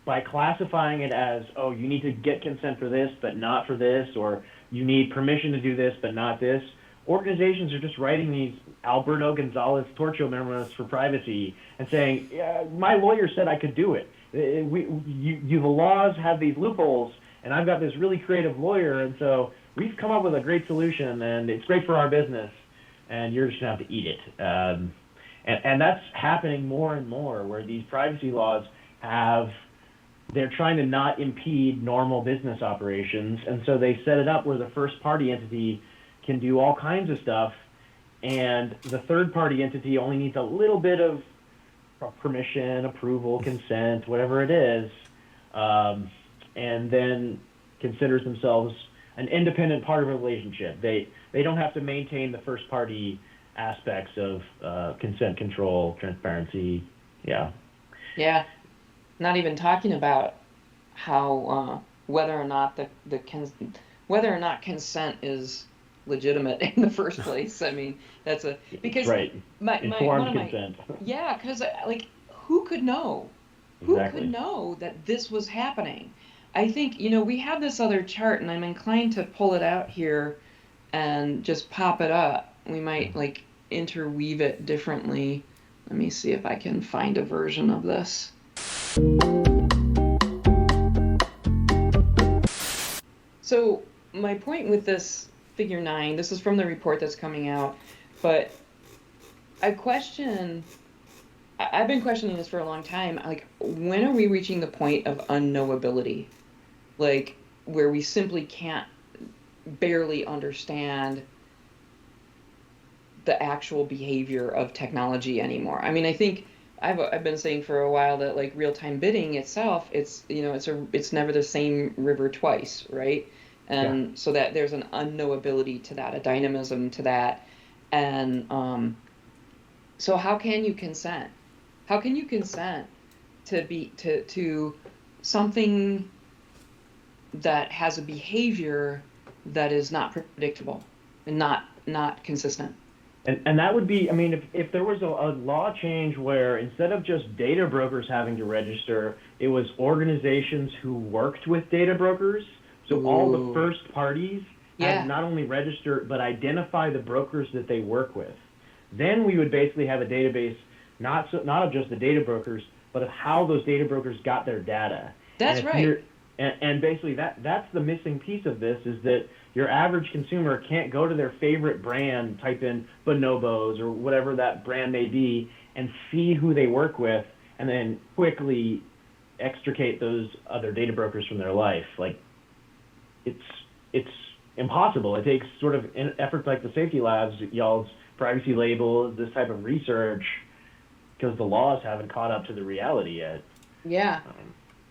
by classifying it as, oh, you need to get consent for this, but not for this, or you need permission to do this, but not this, organizations are just writing these Alberto Gonzalez Torcho memos for privacy and saying, yeah, my lawyer said I could do it. The laws have these loopholes, and I've got this really creative lawyer, and so we've come up with a great solution, and it's great for our business, and you're just going to have to eat it. And that's happening more and more, where these privacy laws they're trying to not impede normal business operations, and so they set it up where the first party entity can do all kinds of stuff, and the third party entity only needs a little bit of permission, approval, consent, whatever it is, and then considers themselves an independent part of a relationship. They don't have to maintain the first party aspects of consent control, transparency. Yeah. Yeah. Not even talking about how whether or not whether or not consent is legitimate in the first place. I mean, that's because right. Informed consent. Yeah, because like who could know? Exactly. Who could know that this was happening? I think, we have this other chart, and I'm inclined to pull it out here and just pop it up. We might like interweave it differently. Let me see if I can find a version of this. So my point with this figure 9, this is from the report that's coming out, but I've been questioning this for a long time. Like, when are we reaching the point of unknowability? Like, where we simply can't barely understand the actual behavior of technology anymore. I mean, I think I've been saying for a while that like real-time bidding itself, it's never the same river twice, right? And so that there's an unknowability to that, a dynamism to that, and so how can you consent? How can you consent to something that has a behavior that is not predictable and not consistent. And that would be, I mean, if there was a law change where instead of just data brokers having to register, it was organizations who worked with data brokers. So all the first parties had to not only register, but identify the brokers that they work with. Then we would basically have a database, not of just the data brokers, but of how those data brokers got their data. That's right. And basically that's the missing piece of this, is that your average consumer can't go to their favorite brand, type in Bonobos or whatever that brand may be, and see who they work with, and then quickly extricate those other data brokers from their life. Like, it's impossible. It takes sort of efforts like the safety labs, y'all's privacy label, this type of research, because the laws haven't caught up to the reality yet. Yeah.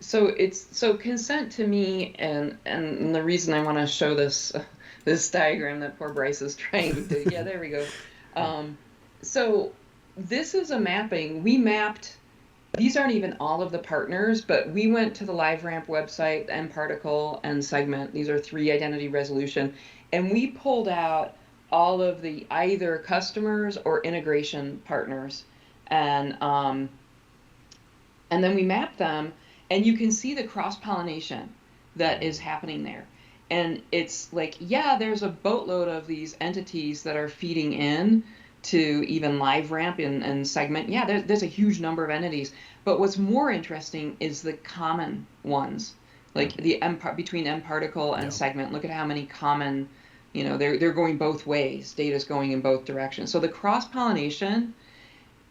So consent to me, and the reason I want to show this diagram that poor Bryce is trying to, yeah, there we go. So this is a mapping. We mapped, these aren't even all of the partners, but we went to the LiveRamp website, mParticle and Segment. These are 3 identity resolution, and we pulled out all of the either customers or integration partners, and then we mapped them. And you can see the cross-pollination that is happening there. And it's like, yeah, there's a boatload of these entities that are feeding in to even LiveRamp and Segment. Yeah, there's a huge number of entities. But what's more interesting is the common ones, like the between mParticle and Segment. Look at how many common, they're going both ways. Data's going in both directions. So the cross-pollination,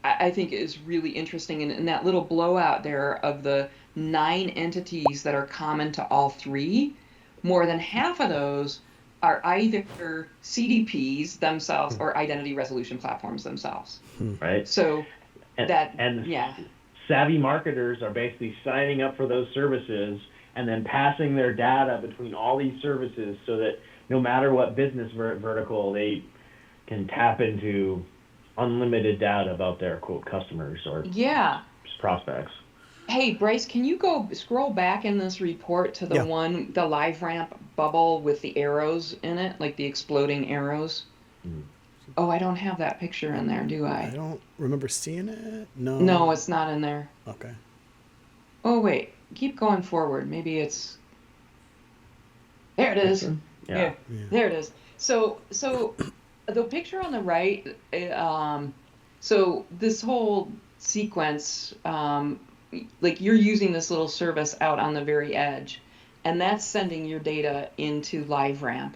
I think, is really interesting. And that little blowout there of the 9 entities that are common to all 3, more than half of those are either CDPs themselves or identity resolution platforms themselves. Right. So savvy marketers are basically signing up for those services and then passing their data between all these services, so that no matter what business vertical, they can tap into unlimited data about their quote customers or prospects. Hey, Bryce, can you go scroll back in this report to the the LiveRamp bubble with the arrows in it, like the exploding arrows? Oh, I don't have that picture in there, do I? I don't remember seeing it. No. No, it's not in there. Okay. Oh, wait. Keep going forward. Maybe it's... There it is. Yeah. There it is. So the picture on the right, so this whole sequence, like you're using this little service out on the very edge, and that's sending your data into LiveRamp.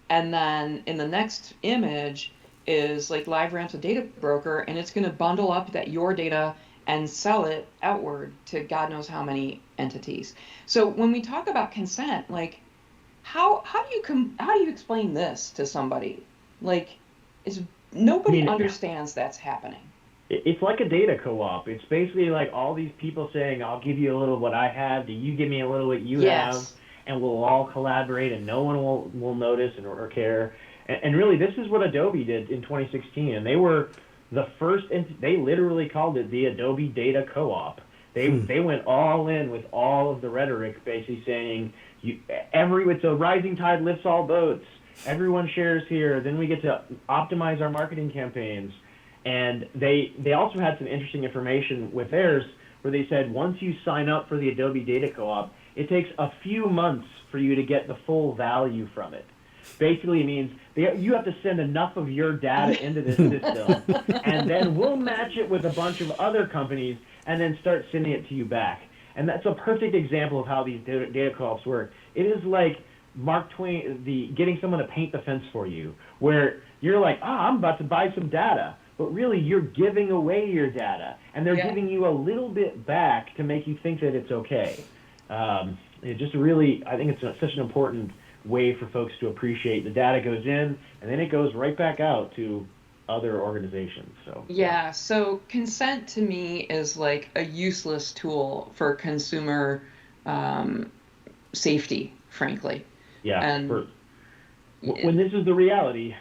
And then in the next image is like LiveRamp's a data broker, and it's going to bundle up your data and sell it outward to God knows how many entities. So when we talk about consent, like how do you explain this to somebody? Like, nobody understands that's happening. It's like a data co-op. It's basically like all these people saying, I'll give you a little what I have, do you give me a little what you have, and we'll all collaborate, and no one will notice or care. And really, this is what Adobe did in 2016, and they were the first. They literally called it the Adobe Data Co-op. They went all in with all of the rhetoric, basically saying, it's a rising tide lifts all boats. Everyone shares here. Then we get to optimize our marketing campaigns. And they also had some interesting information with theirs, where they said once you sign up for the Adobe Data Co-op, it takes a few months for you to get the full value from it. Basically, it means you have to send enough of your data into this system, and then we'll match it with a bunch of other companies, and then start sending it to you back. And that's a perfect example of how these data co-ops work. It is like Mark Twain, getting someone to paint the fence for you, where you're like, I'm about to buy some data. But really, you're giving away your data, and they're giving you a little bit back to make you think that it's okay. It just really, I think it's such an important way for folks to appreciate the data goes in, and then it goes right back out to other organizations. So consent to me is like a useless tool for consumer safety, frankly. When this is the reality.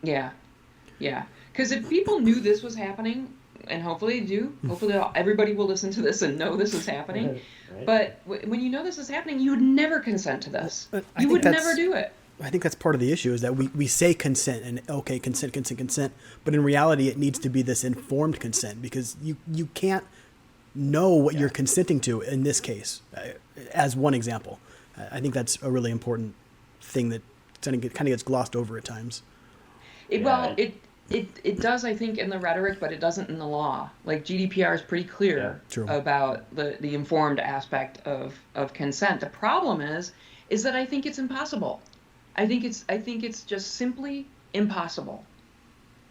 Because if people knew this was happening, and hopefully they do. Hopefully everybody will listen to this and know this is happening. Right. But when you know this is happening, you would never consent to this. Well, I You think would never do it. I think that's part of the issue is that we say consent and okay, consent, but in reality it needs to be this informed consent because you can't know what you're consenting to in this case, as one example. I think that's a really important thing that kind of gets glossed over at times. Well, it does, I think, in the rhetoric, but it doesn't in the law. Like GDPR is pretty clear True. about the informed aspect of consent. The problem is that I think it's impossible. I think it's just simply impossible.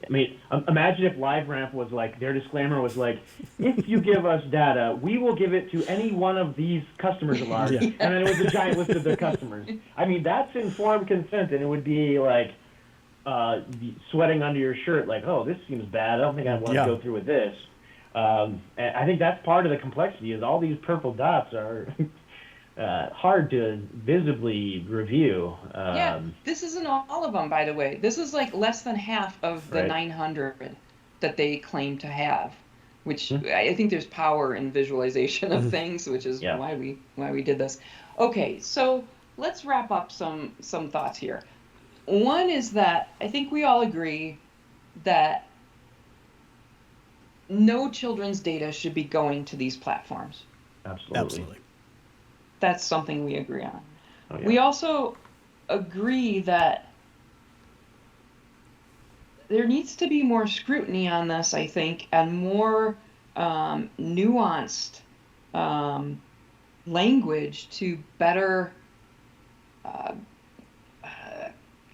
I mean, imagine if LiveRamp was like, their disclaimer was like, if you give us data, we will give it to any one of these customers of ours. Yeah. And then it was a giant list of their customers. I mean, that's informed consent, and it would be like sweating under your shirt, like, oh, this seems bad. I don't think I want to go through with this. And I think that's part of the complexity is all these purple dots are hard to visibly review. This isn't all of them, by the way. This is like less than half of the 900 that they claim to have, which I think there's power in visualization of things, which is why we did this. Okay, so let's wrap up some thoughts here. One is that I think we all agree that no children's data should be going to these platforms. Absolutely. That's something we agree on. Oh, yeah. We also agree that there needs to be more scrutiny on this, I think, and more nuanced language to better, I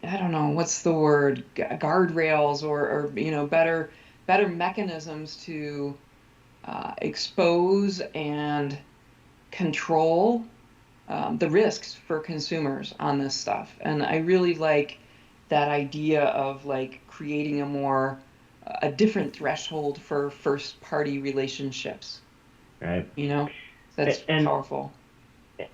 don't know, what's the word, guardrails or better mechanisms to expose and control the risks for consumers on this stuff. And I really like that idea of like creating a different threshold for first party relationships. Right. That's powerful.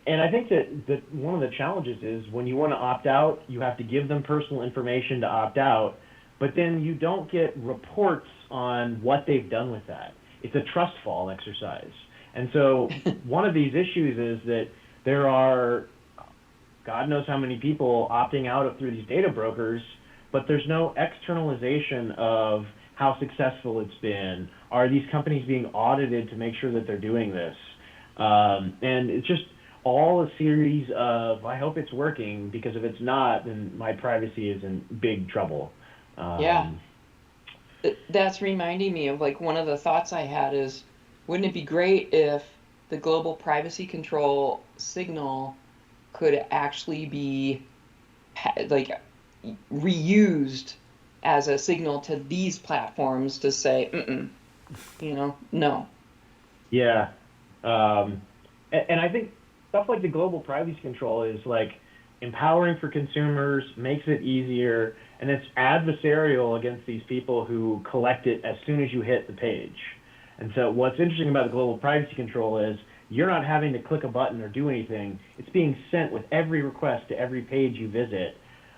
And I think that one of the challenges is when you want to opt out, you have to give them personal information to opt out, but then you don't get reports on what they've done with that. It's a trust fall exercise. And so one of these issues is that there are God knows how many people opting out through these data brokers, but there's no externalization of how successful it's been. Are these companies being audited to make sure that they're doing this? And it's just all a series of, I hope it's working, because if it's not, then my privacy is in big trouble. That's reminding me of like one of the thoughts I had is, wouldn't it be great if the global privacy control signal could actually be like reused as a signal to these platforms to say, no. Yeah. And I think stuff like the global privacy control is like empowering for consumers, makes it easier, and it's adversarial against these people who collect it as soon as you hit the page. And so what's interesting about the global privacy control is you're not having to click a button or do anything. It's being sent with every request to every page you visit.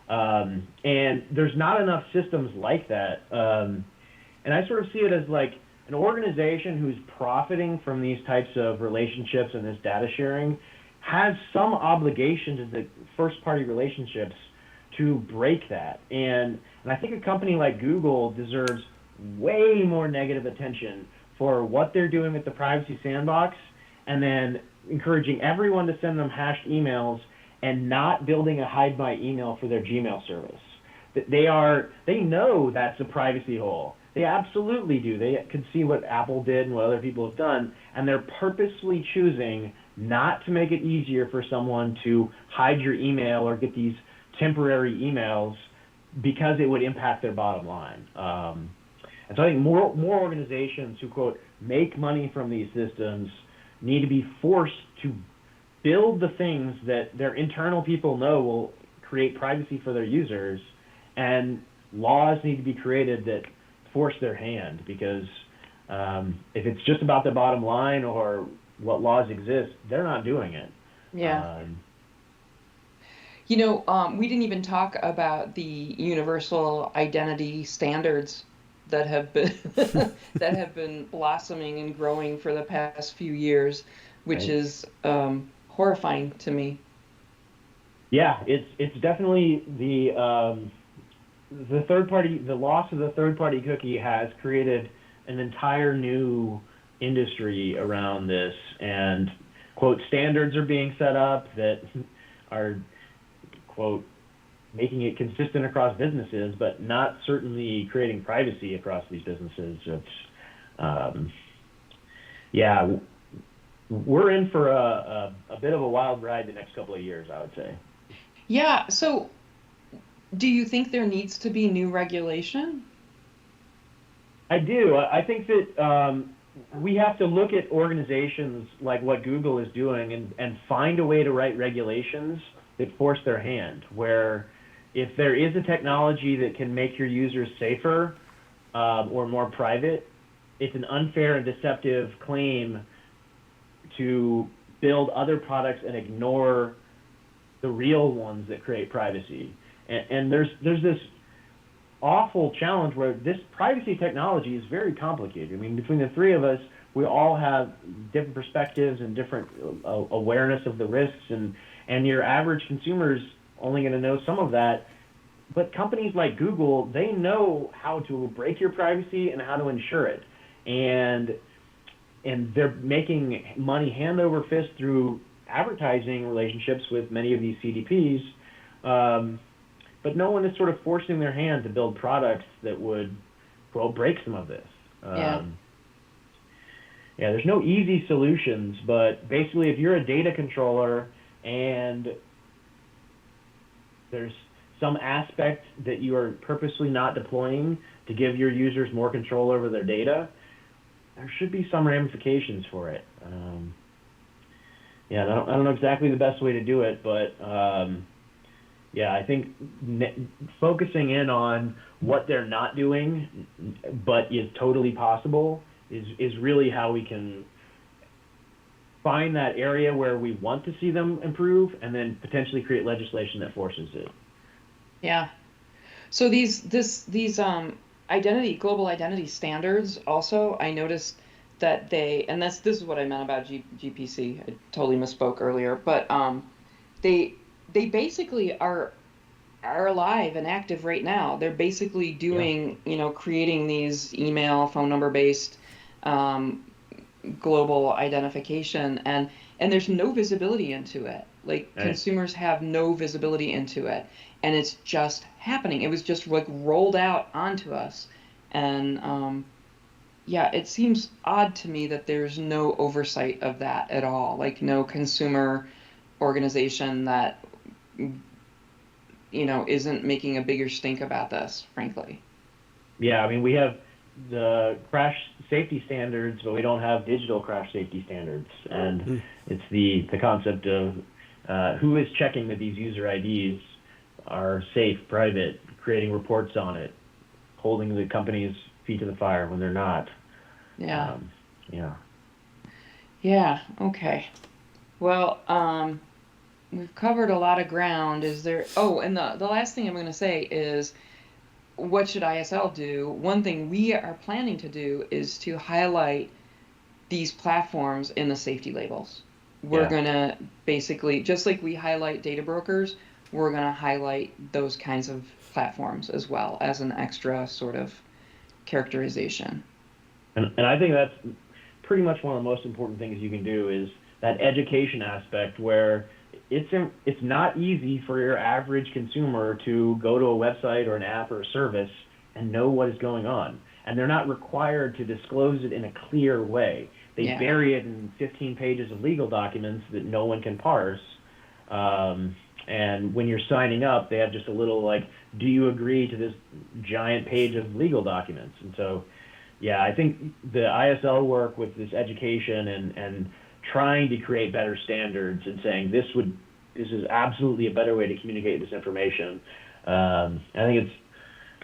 And there's not enough systems like that. And I sort of see it as like an organization who's profiting from these types of relationships and this data sharing has some obligation to the first-party relationships to break that. And I think a company like Google deserves way more negative attention for what they're doing with the privacy sandbox, and then encouraging everyone to send them hashed emails and not building a hide my email for their Gmail service. They know that's a privacy hole. They absolutely do. They can see what Apple did and what other people have done, and they're purposely choosing not to make it easier for someone to hide your email or get these temporary emails because it would impact their bottom line. And so I think more organizations who, quote, make money from these systems need to be forced to build the things that their internal people know will create privacy for their users, and laws need to be created that force their hand, because if it's just about the bottom line or what laws exist, they're not doing it. Yeah. We didn't even talk about the universal identity standards that have been that have been blossoming and growing for the past few years, which Right. is horrifying to me. Yeah, it's definitely the loss of the third party cookie has created an entire new industry around this, and quote standards are being set up that are quote making it consistent across businesses, but not certainly creating privacy across these businesses. It's yeah, we're in for a bit of a wild ride the next couple of years, I would say. Yeah, so do you think there needs to be new regulation? I do. I think that we have to look at organizations like what Google is doing and find a way to write regulations that force their hand, where if there is a technology that can make your users safer or more private, it's an unfair and deceptive claim to build other products and ignore the real ones that create privacy. And there's this awful challenge where this privacy technology is very complicated. I mean, between the three of us, we all have different perspectives and different awareness of the risks, and your average consumer is only going to know some of that. But companies like Google, they know how to break your privacy and how to ensure it, and they're making money hand over fist through advertising relationships with many of these CDPs. But no one is sort of forcing their hand to build products that would, well, break some of this. Yeah. Yeah, there's no easy solutions, but basically if you're a data controller and there's some aspect that you are purposely not deploying to give your users more control over their data, there should be some ramifications for it. Yeah, I don't know exactly the best way to do it, but yeah, I think focusing in on what they're not doing, but is totally possible, is really how we can find that area where we want to see them improve, and then potentially create legislation that forces it. Yeah. So these global identity standards also, I noticed that and this is what I meant about GPC. I totally misspoke earlier, but they basically are alive and active right now. They're basically doing, creating these email, phone number based global identification, and there's no visibility into it. Like Right. consumers have no visibility into it, and it's just happening. It was just like rolled out onto us, and yeah, it seems odd to me that there's no oversight of that at all. Like no consumer organization that isn't making a bigger stink about this, frankly. Yeah, I mean, we have the crash safety standards, but we don't have digital crash safety standards. And it's the concept of who is checking that these user IDs are safe, private, creating reports on it, holding the company's feet to the fire when they're not. Yeah. Yeah. Yeah. Okay. Well, we've covered a lot of ground. Is there? Oh, and the last thing I'm going to say is, what should ISL do? One thing we are planning to do is to highlight these platforms in the safety labels. We're going to basically, just like we highlight data brokers, we're going to highlight those kinds of platforms as well as an extra sort of characterization. And I think that's pretty much one of the most important things you can do is that education aspect, where it's not easy for your average consumer to go to a website or an app or a service and know what is going on. And they're not required to disclose it in a clear way. They bury it in 15 pages of legal documents that no one can parse. And when you're signing up, they have just a little like, do you agree to this giant page of legal documents? And so, yeah, I think the ISL work with this education and trying to create better standards and saying this is absolutely a better way to communicate this information. I think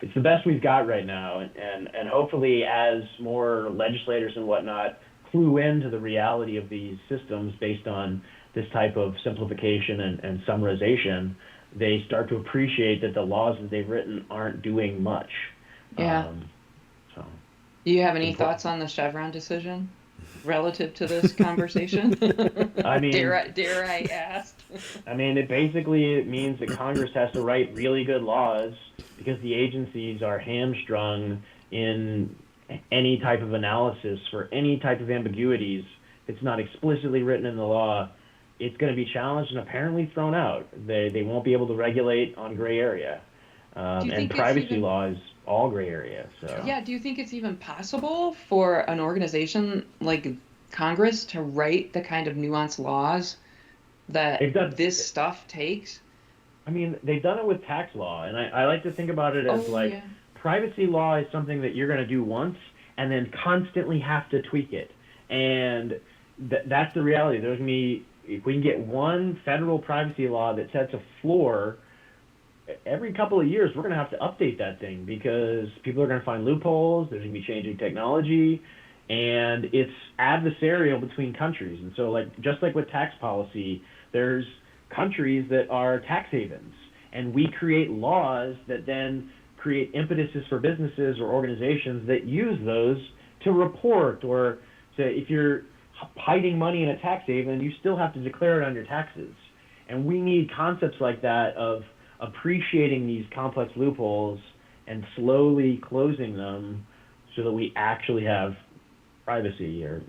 it's the best we've got right now, and hopefully as more legislators and whatnot clue into the reality of these systems based on this type of simplification and summarization, they start to appreciate that the laws that they've written aren't doing much. Yeah. Do you have any Impor- thoughts on the Chevron decision relative to this conversation? I mean, Dare I ask? it means that Congress has to write really good laws because the agencies are hamstrung in any type of analysis for any type of ambiguities. If it's not explicitly written in the law, it's going to be challenged and apparently thrown out. They won't be able to regulate on gray area. Do you And think it's privacy even, law is all gray area. So yeah, do you think it's even possible for an organization like Congress to write the kind of nuanced laws that they've done. this stuff takes? They've done it with tax law, and I like to think about it as Oh, like yeah. privacy law is something that you're going to do once and then constantly have to tweak it. And that's the reality. There's going to be, if we can get one federal privacy law that sets a floor, every couple of years we're going to have to update that thing because people are going to find loopholes. There's going to be changing technology, and it's adversarial between countries. And so, like just like with tax policy, there's countries that are tax havens, and we create laws that then create impetuses for businesses or organizations that use those to report or to, if you're hiding money in a tax haven, you still have to declare it on your taxes. And we need concepts like that of appreciating these complex loopholes and slowly closing them so that we actually have privacy or,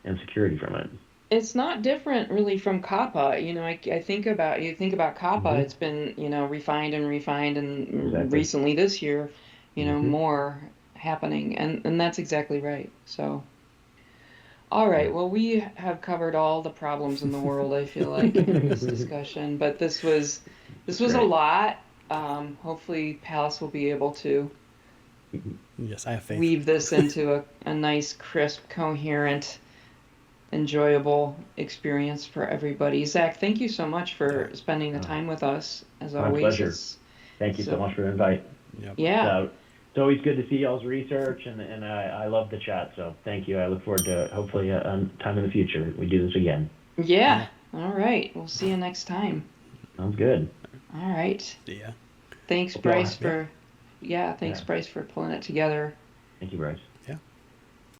and security from it. It's not different really from COPPA. I think about, you think about COPPA, Mm-hmm. it's been, refined and refined, and Exactly. recently this year, Mm-hmm. more happening, and that's exactly right. So, all right, well, we have covered all the problems in the world, I feel like, in this discussion, but this That's was a great. lot. Hopefully Palace will be able to Yes, I have faith. weave this into a nice, crisp, coherent, enjoyable experience for everybody. Zach, thank you so much for Yeah. spending the Oh, time with us, as my always. pleasure. It's Thank you so so, much for the invite. Yep. yeah, It's always good to see y'all's research, and I love the chat. So thank you. I look forward to hopefully a time in the future we do this again. yeah. Yeah. All right, we'll see you next time. Sounds good. All right. Yeah. Thanks, Hope y'all Bryce, have, Yep. for, yeah, thanks, yeah. Bryce, for pulling it together. Thank you, Bryce.